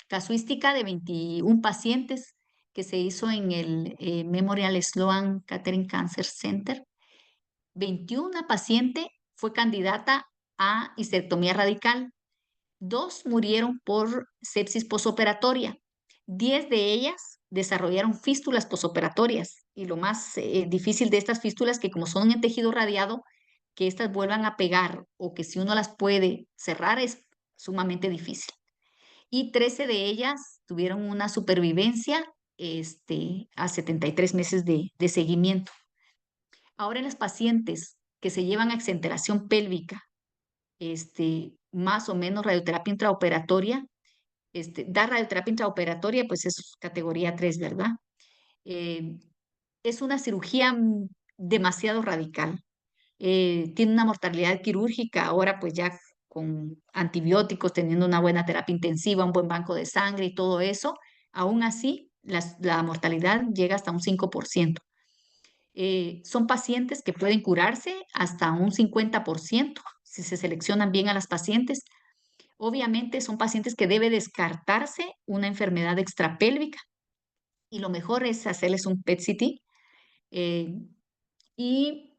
casuística de 21 pacientes que se hizo en el Memorial Sloan Kettering Cancer Center. 21 pacientes fue candidata a histerectomía radical. 2 murieron por sepsis posoperatoria. 10 de ellas desarrollaron fístulas posoperatorias. Y lo más difícil de estas fístulas, que como son en tejido radiado, que estas vuelvan a pegar o que si uno las puede cerrar es sumamente difícil. Y 13 de ellas tuvieron una supervivencia a 73 meses de seguimiento. Ahora en las pacientes que se llevan a exenteración pélvica, más o menos radioterapia intraoperatoria, dar radioterapia intraoperatoria, pues es categoría 3, ¿verdad? Eh, es una cirugía demasiado radical. Tiene una mortalidad quirúrgica, ahora pues ya con antibióticos, teniendo una buena terapia intensiva, un buen banco de sangre y todo eso, aún así la mortalidad llega hasta un 5%. Son pacientes que pueden curarse hasta un 50% si se seleccionan bien a las pacientes. Obviamente son pacientes que debe descartarse una enfermedad extrapélvica y lo mejor es hacerles un PET-CT. Y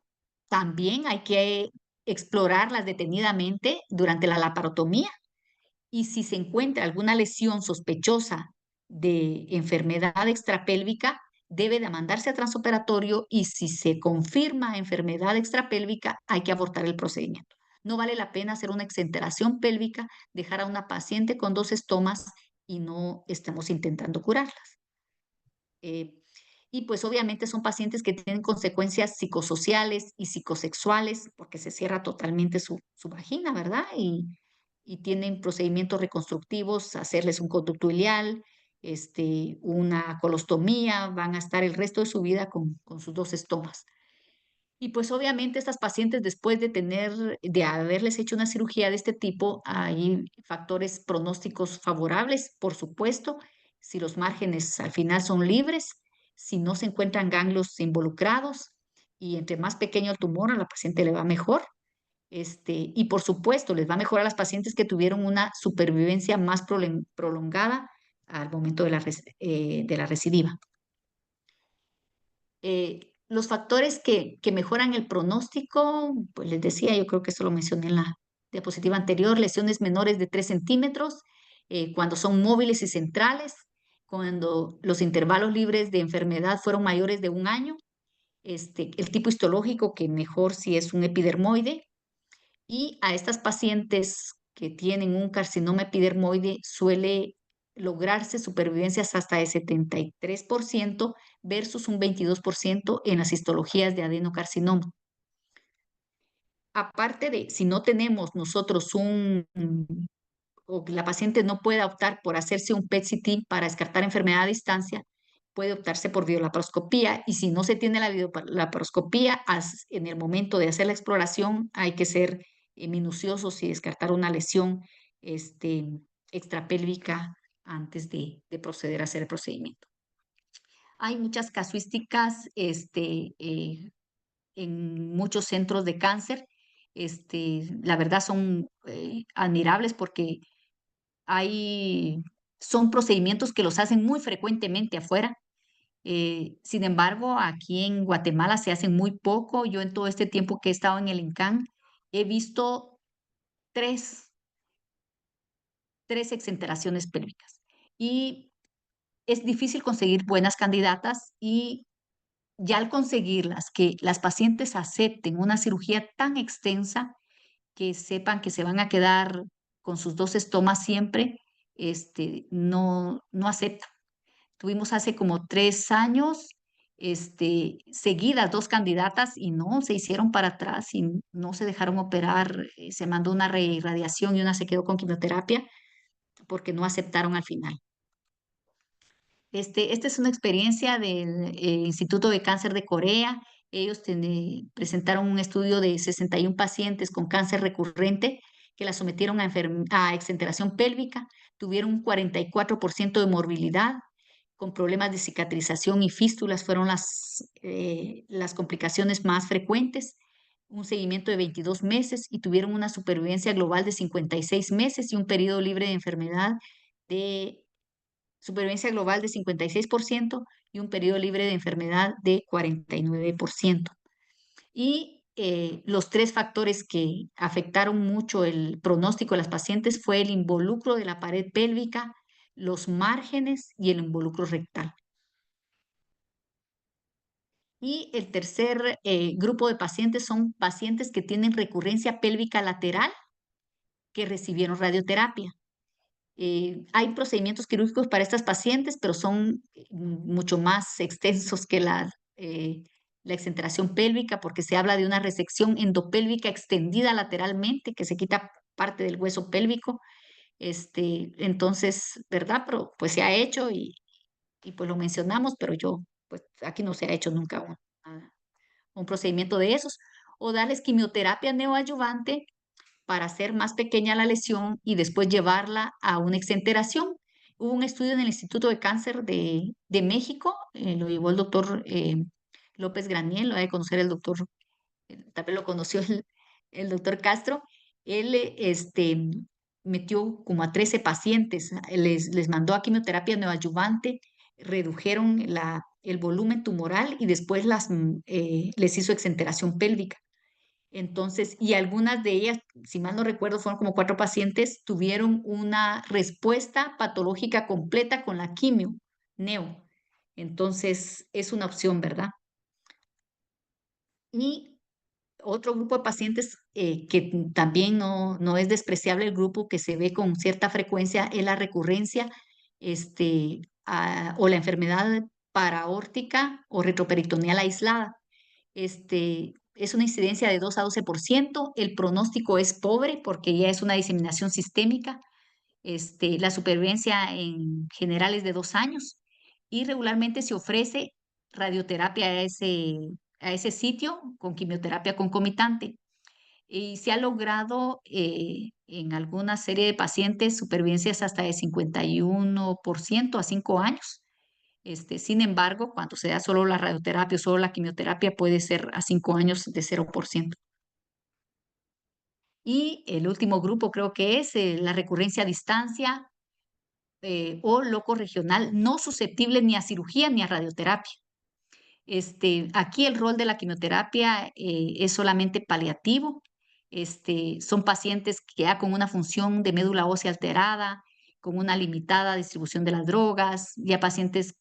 también hay que explorarlas detenidamente durante la laparotomía. Y si se encuentra alguna lesión sospechosa de enfermedad extrapélvica, debe de mandarse a transoperatorio y si se confirma enfermedad extrapélvica, hay que abortar el procedimiento. No vale la pena hacer una exenteración pélvica, dejar a una paciente con 2 estomas y no estamos intentando curarlas. Eh, y pues obviamente son pacientes que tienen consecuencias psicosociales y psicosexuales porque se cierra totalmente su vagina, ¿verdad? Y tienen procedimientos reconstructivos, hacerles un conducto ileal, una colostomía, van a estar el resto de su vida con sus 2 estomas. Y pues obviamente estas pacientes después de haberles hecho una cirugía de este tipo, hay factores pronósticos favorables, por supuesto, si los márgenes al final son libres, si no se encuentran ganglios involucrados y entre más pequeño el tumor a la paciente le va mejor. Y por supuesto les va mejor a las pacientes que tuvieron una supervivencia más prolongada al momento de la recidiva. Los factores que mejoran el pronóstico, pues les decía, yo creo que eso lo mencioné en la diapositiva anterior, lesiones menores de 3 centímetros, cuando son móviles y centrales, cuando los intervalos libres de enfermedad fueron mayores de 1 año, el tipo histológico que mejor si es un epidermoide, y a estas pacientes que tienen un carcinoma epidermoide suele lograrse supervivencias hasta de 73% versus un 22% en las histologías de adenocarcinoma. Aparte de, si no tenemos nosotros o que la paciente no pueda optar por hacerse un PET-CT para descartar enfermedad a distancia, puede optarse por biolaparoscopía y si no se tiene la biolaparoscopía, en el momento de hacer la exploración hay que ser minuciosos y descartar una lesión extrapélvica antes de proceder a hacer el procedimiento. Hay muchas casuísticas en muchos centros de cáncer. La verdad son admirables porque son procedimientos que los hacen muy frecuentemente afuera. Sin embargo, aquí en Guatemala se hacen muy poco. Yo en todo este tiempo que he estado en el INCAN he visto tres, tres exenteraciones pélvicas. Y es difícil conseguir buenas candidatas y ya al conseguirlas, que las pacientes acepten una cirugía tan extensa, que sepan que se van a quedar con sus 2 estomas siempre, no aceptan. Tuvimos hace como 3 años, seguidas 2 candidatas y no, se hicieron para atrás y no se dejaron operar. Se mandó una reirradiación y una se quedó con quimioterapia porque no aceptaron al final. Esta es una experiencia del Instituto de Cáncer de Corea. Ellos presentaron un estudio de 61 pacientes con cáncer recurrente que la sometieron a exenteración pélvica, tuvieron un 44% de morbilidad, con problemas de cicatrización y fístulas fueron las complicaciones más frecuentes, un seguimiento de 22 meses y tuvieron una supervivencia global de 56 meses y un periodo libre de enfermedad de supervivencia global de 56% y un periodo libre de enfermedad de 49%. Y los tres factores que afectaron mucho el pronóstico de las pacientes fue el involucro de la pared pélvica, los márgenes y el involucro rectal. Y el tercer grupo de pacientes son pacientes que tienen recurrencia pélvica lateral que recibieron radioterapia. Hay procedimientos quirúrgicos para estas pacientes, pero son mucho más extensos que la exenteración pélvica, porque se habla de una resección endopélvica extendida lateralmente, que se quita parte del hueso pélvico. Entonces, ¿verdad? Pero pues se ha hecho y pues lo mencionamos, pero yo, pues aquí no se ha hecho nunca un procedimiento de esos. O darles quimioterapia neoadyuvante para hacer más pequeña la lesión y después llevarla a una exenteración. Hubo un estudio en el Instituto de Cáncer de México, lo llevó el doctor López Graniel, lo ha de conocer el doctor, también lo conoció el doctor Castro. Él metió como a 13 pacientes, les mandó a quimioterapia neoadyuvante, redujeron el volumen tumoral y después les hizo exenteración pélvica. Entonces, y algunas de ellas, si mal no recuerdo, fueron como 4 pacientes, tuvieron una respuesta patológica completa con la quimio, neo. Entonces, es una opción, ¿verdad? Y otro grupo de pacientes que también no es despreciable, el grupo que se ve con cierta frecuencia es la recurrencia o la enfermedad paraórtica o retroperitoneal aislada. Es una incidencia de 2 a 12%. El pronóstico es pobre porque ya es una diseminación sistémica. La supervivencia en general es de 2 años y regularmente se ofrece radioterapia a ese sitio con quimioterapia concomitante. Y se ha logrado en alguna serie de pacientes supervivencias hasta de 51% a 5 años. Sin embargo, cuando se da solo la radioterapia o solo la quimioterapia, puede ser a 5 años de 0%. Y el último grupo creo que es la recurrencia a distancia o loco regional, no susceptible ni a cirugía ni a radioterapia. Aquí el rol de la quimioterapia es solamente paliativo. Son pacientes que ya con una función de médula ósea alterada, con una limitada distribución de las drogas, ya pacientes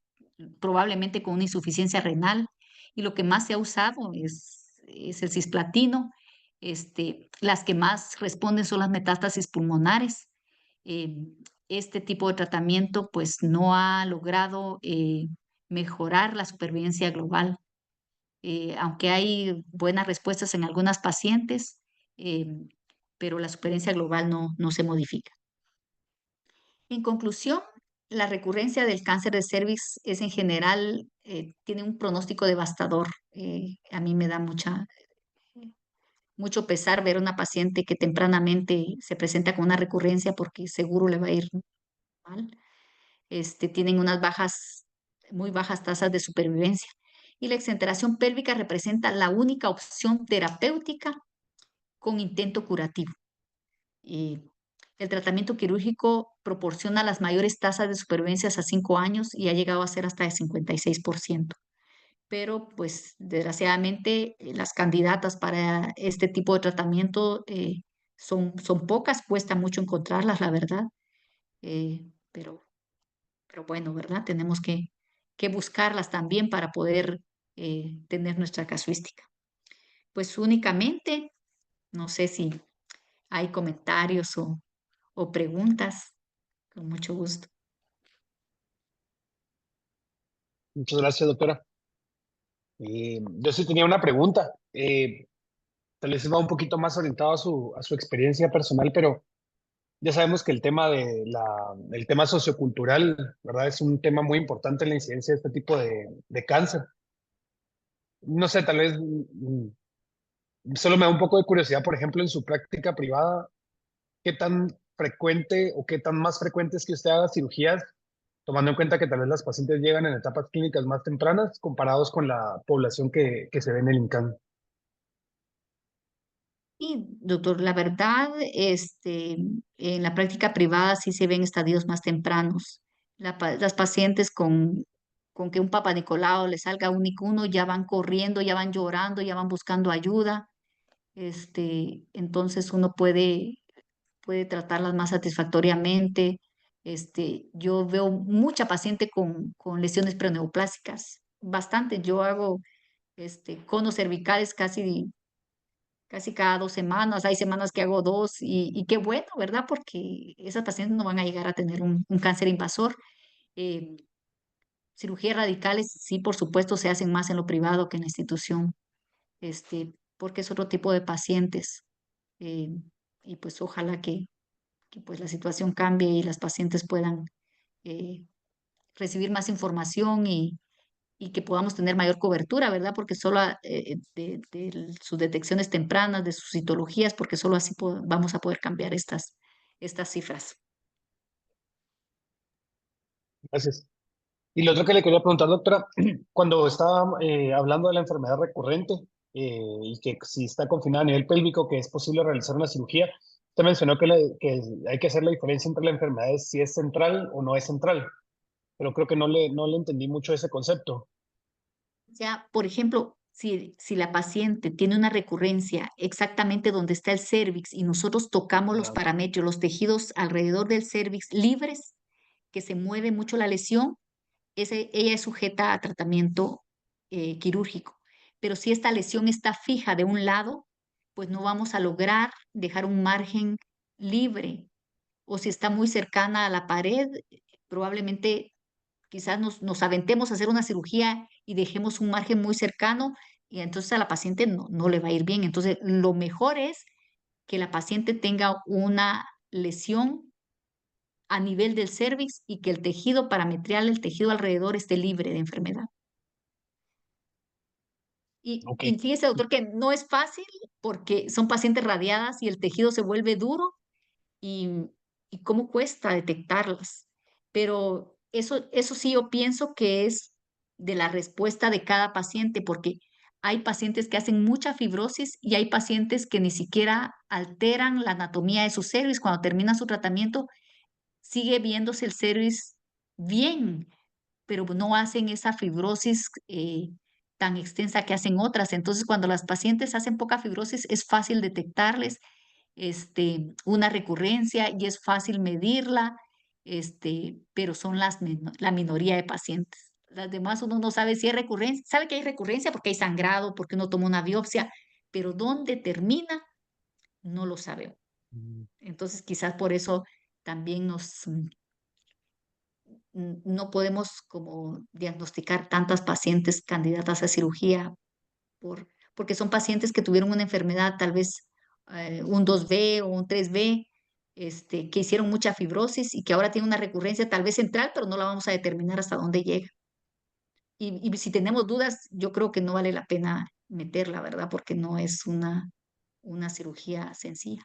probablemente con una insuficiencia renal. Y lo que más se ha usado es el cisplatino. Las que más responden son las metástasis pulmonares. Eh, este tipo de tratamiento pues no ha logrado mejorar la supervivencia global. Aunque hay buenas respuestas en algunas pacientes, eh, pero la supervivencia global no se modifica. En conclusión, la recurrencia del cáncer de cervix es en general, tiene un pronóstico devastador. A mí me da mucho pesar ver a una paciente que tempranamente se presenta con una recurrencia porque seguro le va a ir mal. Tienen muy bajas tasas de supervivencia. Y la exenteración pélvica representa la única opción terapéutica con intento curativo. Y el tratamiento quirúrgico proporciona las mayores tasas de supervivencia a 5 años y ha llegado a ser hasta de 56%. Pero pues desgraciadamente las candidatas para este tipo de tratamiento son pocas, cuesta mucho encontrarlas, la verdad. Eh, pero pero bueno, ¿verdad? Tenemos que buscarlas también para poder tener nuestra casuística. Pues únicamente, no sé si hay comentarios o preguntas, con mucho gusto. Muchas gracias, doctora. Yo sí tenía una pregunta. Tal vez va un poquito más orientado a su experiencia personal, pero ya sabemos que el tema sociocultural, ¿verdad? Es un tema muy importante en la incidencia de este tipo de cáncer. no sé, tal vez solo me da un poco de curiosidad, por ejemplo, en su práctica privada, ¿qué tan frecuente o qué tan más frecuente es que usted haga cirugías, tomando en cuenta que tal vez las pacientes llegan en etapas clínicas más tempranas comparados con la población que se ve en el INCAN? Y, doctor, la verdad, en la práctica privada sí se ven estadios más tempranos. Las pacientes con que un Papa Nicolau les salga un icuno ya van corriendo, ya van llorando, ya van buscando ayuda. Entonces uno puede tratarlas más satisfactoriamente. Yo veo mucha paciente con lesiones preneoplásicas, bastante. Yo hago conos cervicales casi cada 2 semanas. Hay semanas que hago dos y qué bueno, ¿verdad? Porque esas pacientes no van a llegar a tener un cáncer invasor. Eh, Cirugías radicales, sí, por supuesto, se hacen más en lo privado que en la institución, porque es otro tipo de pacientes. eh, y pues ojalá que pues la situación cambie y las pacientes puedan eh, recibir más información y que podamos tener mayor cobertura, ¿verdad? Porque solo de sus detecciones tempranas, de sus citologías, porque solo así vamos a poder cambiar estas cifras. Gracias. Y lo otro que le quería preguntar, doctora, cuando estaba hablando de la enfermedad recurrente y que si está confinada a nivel pélvico, que es posible realizar una cirugía, usted mencionó que hay que hacer la diferencia entre la enfermedad es si es central o no es central, pero creo que no le entendí mucho ese concepto. O sea, por ejemplo, si la paciente tiene una recurrencia exactamente donde está el cérvix y nosotros tocamos los Ah, ok. paramétros, los tejidos alrededor del cérvix libres, que se mueve mucho la lesión, ella es sujeta a tratamiento quirúrgico. Pero si esta lesión está fija de un lado, pues no vamos a lograr dejar un margen libre. O si está muy cercana a la pared, probablemente quizás nos aventemos a hacer una cirugía y dejemos un margen muy cercano y entonces a la paciente no le va a ir bien. Entonces, lo mejor es que la paciente tenga una lesión a nivel del cérvix y que el tejido parametrial, el tejido alrededor, esté libre de enfermedad. Ok. Y fíjese, doctor, que no es fácil porque son pacientes radiadas y el tejido se vuelve duro y, y cómo cuesta detectarlas. Pero eso sí, yo pienso que es de la respuesta de cada paciente, porque hay pacientes que hacen mucha fibrosis y hay pacientes que ni siquiera alteran la anatomía de su cervix. Cuando termina su tratamiento, sigue viéndose el cervix bien, pero no hacen esa fibrosis tan extensa que hacen otras. Entonces, cuando las pacientes hacen poca fibrosis, es fácil detectarles una recurrencia y es fácil medirla, pero son la minoría de pacientes. Las demás uno no sabe si hay recurrencia, sabe que hay recurrencia porque hay sangrado, porque uno toma una biopsia, pero dónde termina, no lo sabemos. Mm, Entonces, quizás por eso también no podemos como diagnosticar tantas pacientes candidatas a cirugía porque son pacientes que tuvieron una enfermedad, tal vez un 2B o un 3B, que hicieron mucha fibrosis y que ahora tienen una recurrencia tal vez central, pero no la vamos a determinar hasta dónde llega. Y si tenemos dudas, yo creo que no vale la pena meterla, ¿verdad? Porque no es una cirugía sencilla.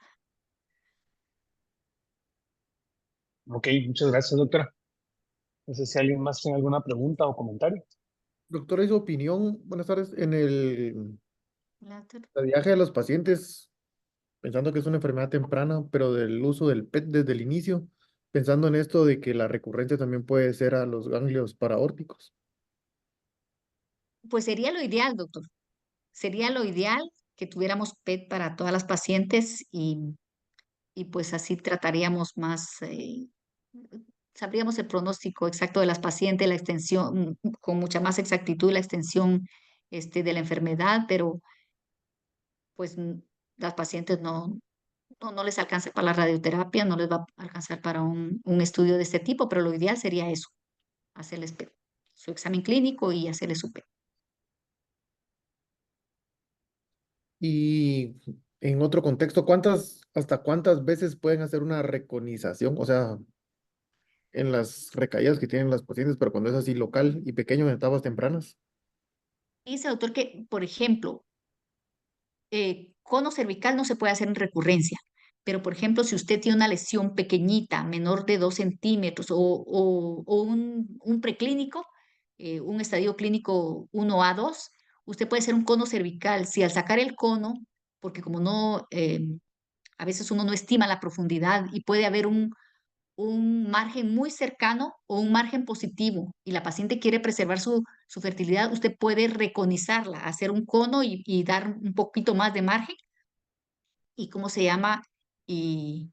ok, muchas gracias, doctora. No sé si alguien más tiene alguna pregunta o comentario. Doctora, ¿y su opinión? Buenas tardes. En ¿Verdad? el viaje de los pacientes, pensando que es una enfermedad temprana, pero del uso del PET desde el inicio, pensando en esto de que la recurrencia también puede ser a los ganglios paraórticos. Pues sería lo ideal, doctor. Sería lo ideal que tuviéramos PET para todas las pacientes y pues así trataríamos más, sabríamos el pronóstico exacto de las pacientes, la extensión, con mucha más exactitud la extensión de la enfermedad, pero pues las pacientes no les alcanza para la radioterapia, no les va a alcanzar para un estudio de este tipo, pero lo ideal sería eso, hacerles PET, su examen clínico y hacerles su PET. Y en otro contexto, hasta cuántas veces pueden hacer una reconización? O sea, en las recaídas que tienen las pacientes, pero cuando es así local y pequeño en etapas tempranas. Dice, doctor, que, por ejemplo, cono cervical no se puede hacer en recurrencia, pero por ejemplo, si usted tiene una lesión pequeñita, menor de 2 centímetros, o un preclínico, un estadio clínico 1A2, usted puede hacer un cono cervical. Si al sacar el cono, porque como no, a veces uno no estima la profundidad y puede haber un margen muy cercano o un margen positivo y la paciente quiere preservar su fertilidad, usted puede reconizarla, hacer un cono y dar un poquito más de margen y cómo se llama, y,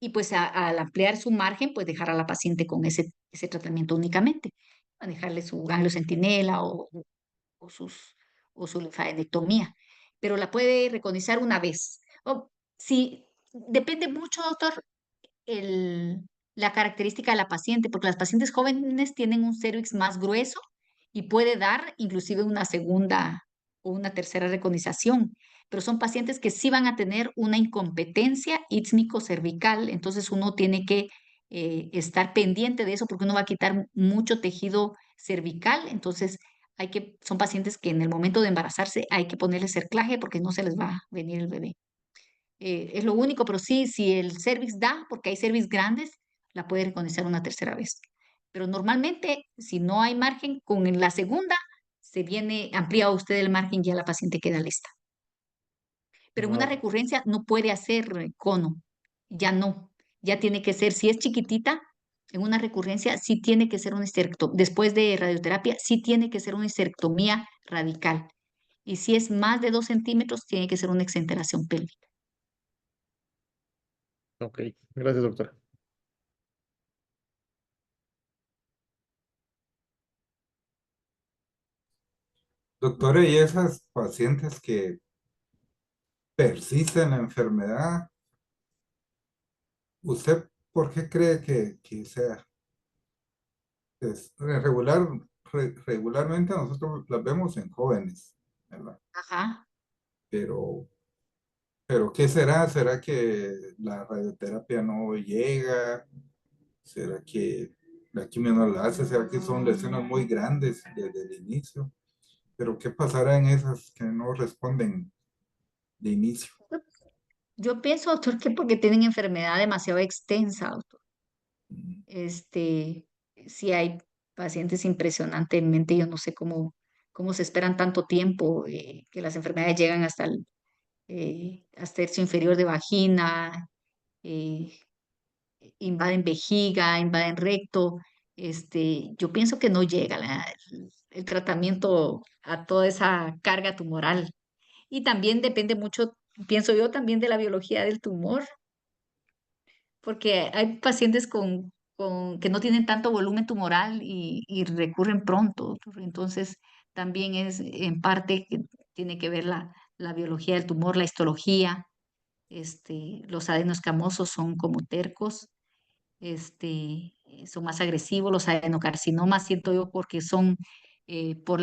y pues al ampliar su margen, pues dejar a la paciente con ese tratamiento únicamente, dejarle su ganglio centinela o, sus, o su linfadenectomía, pero la puede reconocer una vez. O, si, depende mucho, doctor, el, la característica de la paciente, porque las pacientes jóvenes tienen un cervix más grueso y puede dar inclusive una segunda o una tercera reconización, pero son pacientes que sí van a tener una incompetencia ísmico-cervical, entonces uno tiene que estar pendiente de eso porque uno va a quitar mucho tejido cervical, entonces son pacientes que en el momento de embarazarse hay que ponerle cerclaje porque no se les va a venir el bebé. Es lo único, pero sí, si el cervix da, porque hay cervix grandes, la puede reconocer una tercera vez. Pero normalmente, si no hay margen, con la segunda se viene, amplía usted el margen y ya la paciente queda lista. Pero en una No, recurrencia no puede hacer cono, ya no, ya tiene que ser, si es chiquitita, en una recurrencia sí tiene que ser una histerectomía, después de radioterapia sí tiene que ser una histerectomía radical. Y si es más de 2 centímetros, tiene que ser una exenteración pélvica. ok, gracias, doctora. Doctora, y esas pacientes que persisten la enfermedad, ¿usted por qué cree que sea? Regularmente nosotros las vemos en jóvenes, ¿verdad? Ajá. Pero, pero ¿qué será? ¿Será que la radioterapia no llega? ¿Será que la quimio no la hace? ¿Será que son lesiones muy grandes desde el inicio? Pero ¿qué pasará en esas que no responden de inicio? Yo pienso, doctor, que porque tienen enfermedad demasiado extensa, doctor. Mm, Este, si hay pacientes impresionantemente, yo no sé cómo se esperan tanto tiempo, que las enfermedades llegan hasta hasta tercio inferior de vagina, eh, invaden vejiga, invaden recto. Yo pienso que no llega el tratamiento a toda esa carga tumoral. Y también depende mucho, pienso yo, también de la biología del tumor, porque hay pacientes que no tienen tanto volumen tumoral y recurren pronto, doctor. Entonces, también es en parte que tiene que ver la biología del tumor, la histología. Los adenoscamosos son como tercos, son más agresivos. Los adenocarcinomas, siento yo, porque son por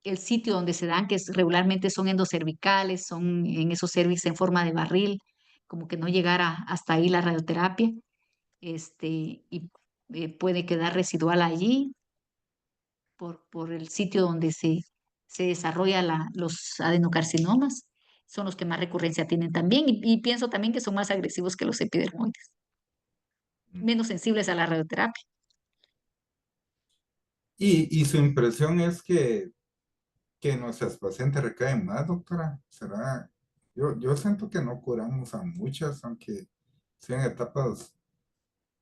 el sitio donde se dan, regularmente son endocervicales, son en esos cervix en forma de barril, como que no llegara hasta ahí la radioterapia, y puede quedar residual allí por el sitio donde se desarrolla los adenocarcinomas. Son los que más recurrencia tienen también, y pienso también que son más agresivos que los epidermoides, mm. menos sensibles a la radioterapia. Y su impresión es que nuestras pacientes recaen más, doctora. ¿Será? Yo siento que no curamos a muchas, aunque sean etapas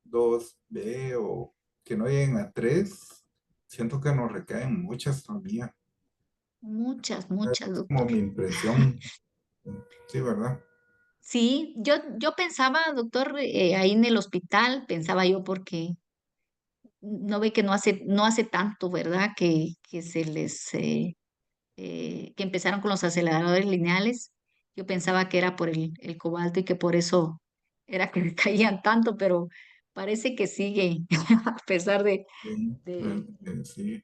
2B o que no lleguen a 3. Siento que nos recaen muchas todavía. Muchas, Es muchas, como doctor. mi impresión. Sí, ¿verdad? Sí, yo pensaba, doctor, ahí en el hospital, pensaba yo porque no ve que no hace tanto, ¿verdad? Que que empezaron con los aceleradores lineales. Yo pensaba que era por el cobalto y que por eso era que caían tanto, pero parece que sigue, a pesar Sí, de sí.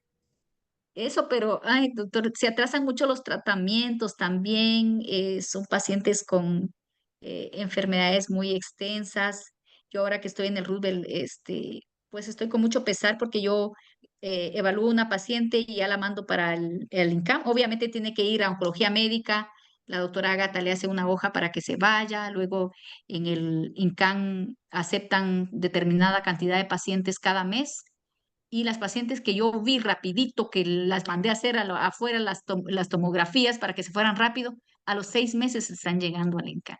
eso, pero, ay, doctor, se atrasan mucho los tratamientos también, son pacientes con enfermedades muy extensas. Yo ahora que estoy en el Roosevelt, pues estoy con mucho pesar porque yo evalúo una paciente y ya la mando para el INCAM. Obviamente tiene que ir a oncología médica. La doctora Agatha le hace una hoja para que se vaya. Luego en el INCAM aceptan determinada cantidad de pacientes cada mes. Y las pacientes que yo vi rapidito, que las mandé a hacer afuera las tomografías para que se fueran rápido, a los 6 meses están llegando al INCAM.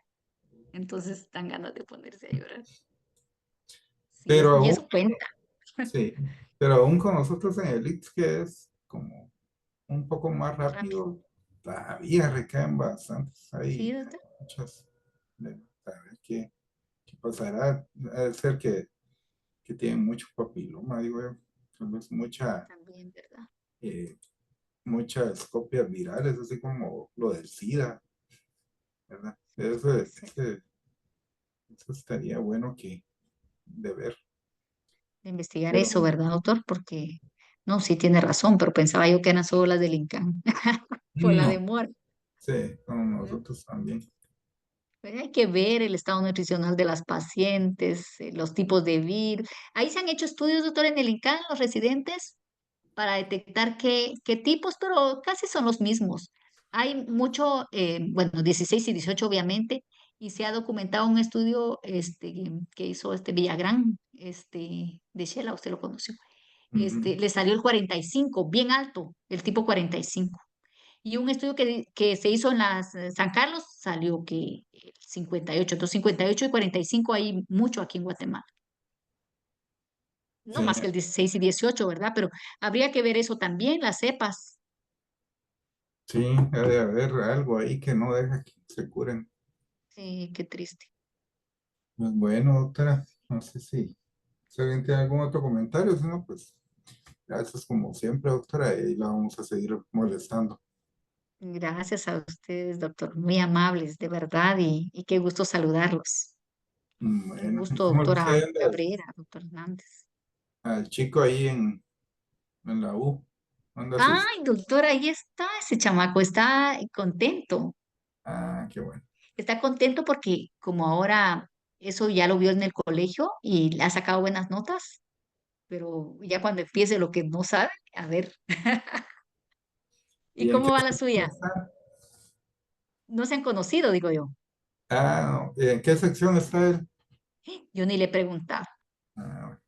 Entonces están ganas de ponerse a llorar. Sí, Pero y aún, eso cuenta. sí, pero aún con nosotros en el ITS, que es como un poco más Rápido. rápido, todavía recaen bastantes. Sí, Hay doctor. muchas. A ver qué pasará. Debe ser que tienen mucho papiloma, digo yo. Tal vez También, ¿verdad? eh, muchas copias virales, así como lo del SIDA, ¿verdad? Sí. Eso estaría bueno de ver. De investigar Pero eso, ¿verdad, doctor? Porque, no, sí tiene razón, pero pensaba yo que eran solo las del INCAM, por la no, demora. sí, con ¿No? nosotros también. Pero hay que ver el estado nutricional de las pacientes, los tipos de virus. Ahí se han hecho estudios, doctor, en el INCAM, los residentes, para detectar qué tipos, pero casi son los mismos. Hay mucho, bueno, 16 y 18 obviamente, y se ha documentado un estudio que hizo Villagrán, de Shela, usted lo conoció. Ujú, Le salió el 45, bien alto, el tipo 45. Y un estudio que se hizo en San Carlos salió que el 58. Entonces, 58 y 45 hay mucho aquí en Guatemala. No sí, más que el 16 y 18, ¿verdad? Pero habría que ver eso también, las cepas. sí, debe haber algo ahí que no deja que se curen. Sí, qué triste. Pues bueno, doctora, no sé si alguien tiene algún otro comentario, si no, pues gracias como siempre, doctora, y la vamos a seguir molestando. Gracias a ustedes, doctor. Muy amables, de verdad, y qué gusto saludarlos. Qué Bueno, ¿y gusto, cómo le está doctora yendo Cabrera, doctor Hernández. al chico ahí en la U? ¿Anda sus? Ay, doctora, ahí está ese chamaco, está contento. Ah, qué bueno. Está contento porque como ahora eso ya lo vio en el colegio y le ha sacado buenas notas, pero ya cuando empiece lo que no sabe, a ver. ¿Y ¿Y en qué cómo va la sección suya? está? No se han conocido, digo yo. Ah, no, ¿en qué sección está él? Yo ni le he preguntado. Ah,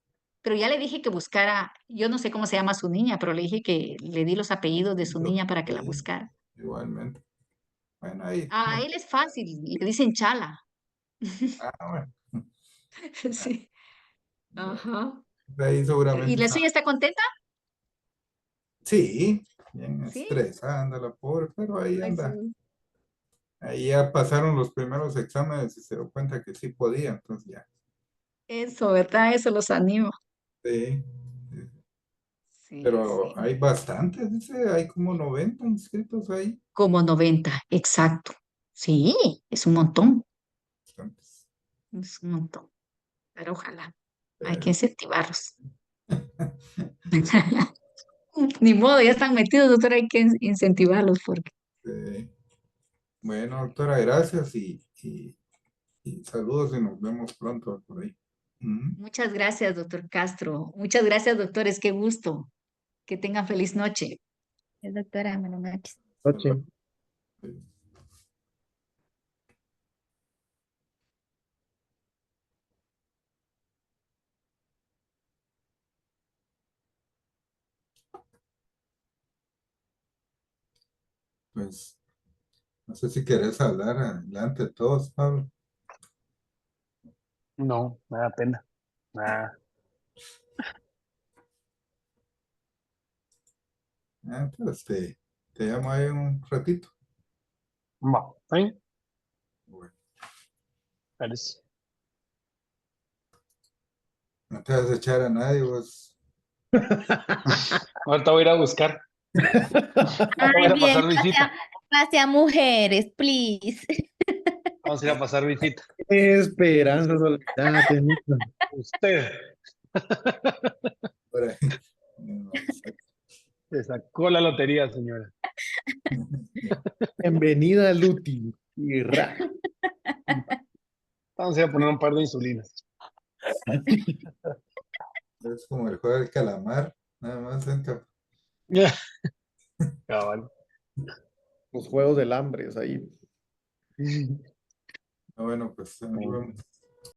Pero ya le dije que buscara, yo no sé cómo se llama su niña, pero le dije que le di los apellidos de su bueno, niña para que la sí, buscara. igualmente. Bueno, ahí, A él es fácil, le dicen Chala. bueno, Sí. bueno, Ajá. ahí ¿Y seguramente la está. suya está contenta? Sí, bien Sí. estresada anda la pobre, pero ahí Ay, anda. sí. Ahí ya pasaron los primeros exámenes y se dio cuenta que sí podía, entonces ya. Eso, ¿verdad? Eso los anima. Sí, sí. Sí, Pero sí. hay bastantes, dice, hay como 90 inscritos ahí. Como 90, exacto. Sí, es un montón, Bastantes. es un montón. Pero ojalá, hay que Pero, incentivarlos. Ni modo, ya están metidos, doctora, hay que incentivarlos porque. bueno, doctora, gracias y saludos y nos vemos pronto por ahí. Ujú. Muchas gracias, doctor Castro. Muchas gracias, doctores. Qué gusto. Que tengan feliz noche. Doctora, buenas noches. Hasta luego. Noche. Pues no sé si querés hablar adelante de todos, Pablo. No, me da pena. Nada. Entonces te llamo ahí un ratito. Va, ¿está bien? Bueno, Parece. no te vas a echar a nadie, vos. Ahorita voy a ir a buscar. Ahorita voy a Ay, ir a bien, pasar visita. pase a mujeres, please. Vamos a ir a pasar visita. Esperanza Soledad, Tenita. Usted Por ahí. No, se sacó la lotería, señora. Bienvenida, Luti. Y ra. Vamos a ir a poner un par de insulinas. es como el juego del calamar. Nada más entra. Cabal. Los juegos del hambre, es ahí. Ah, bueno, pues nos Bueno. vemos.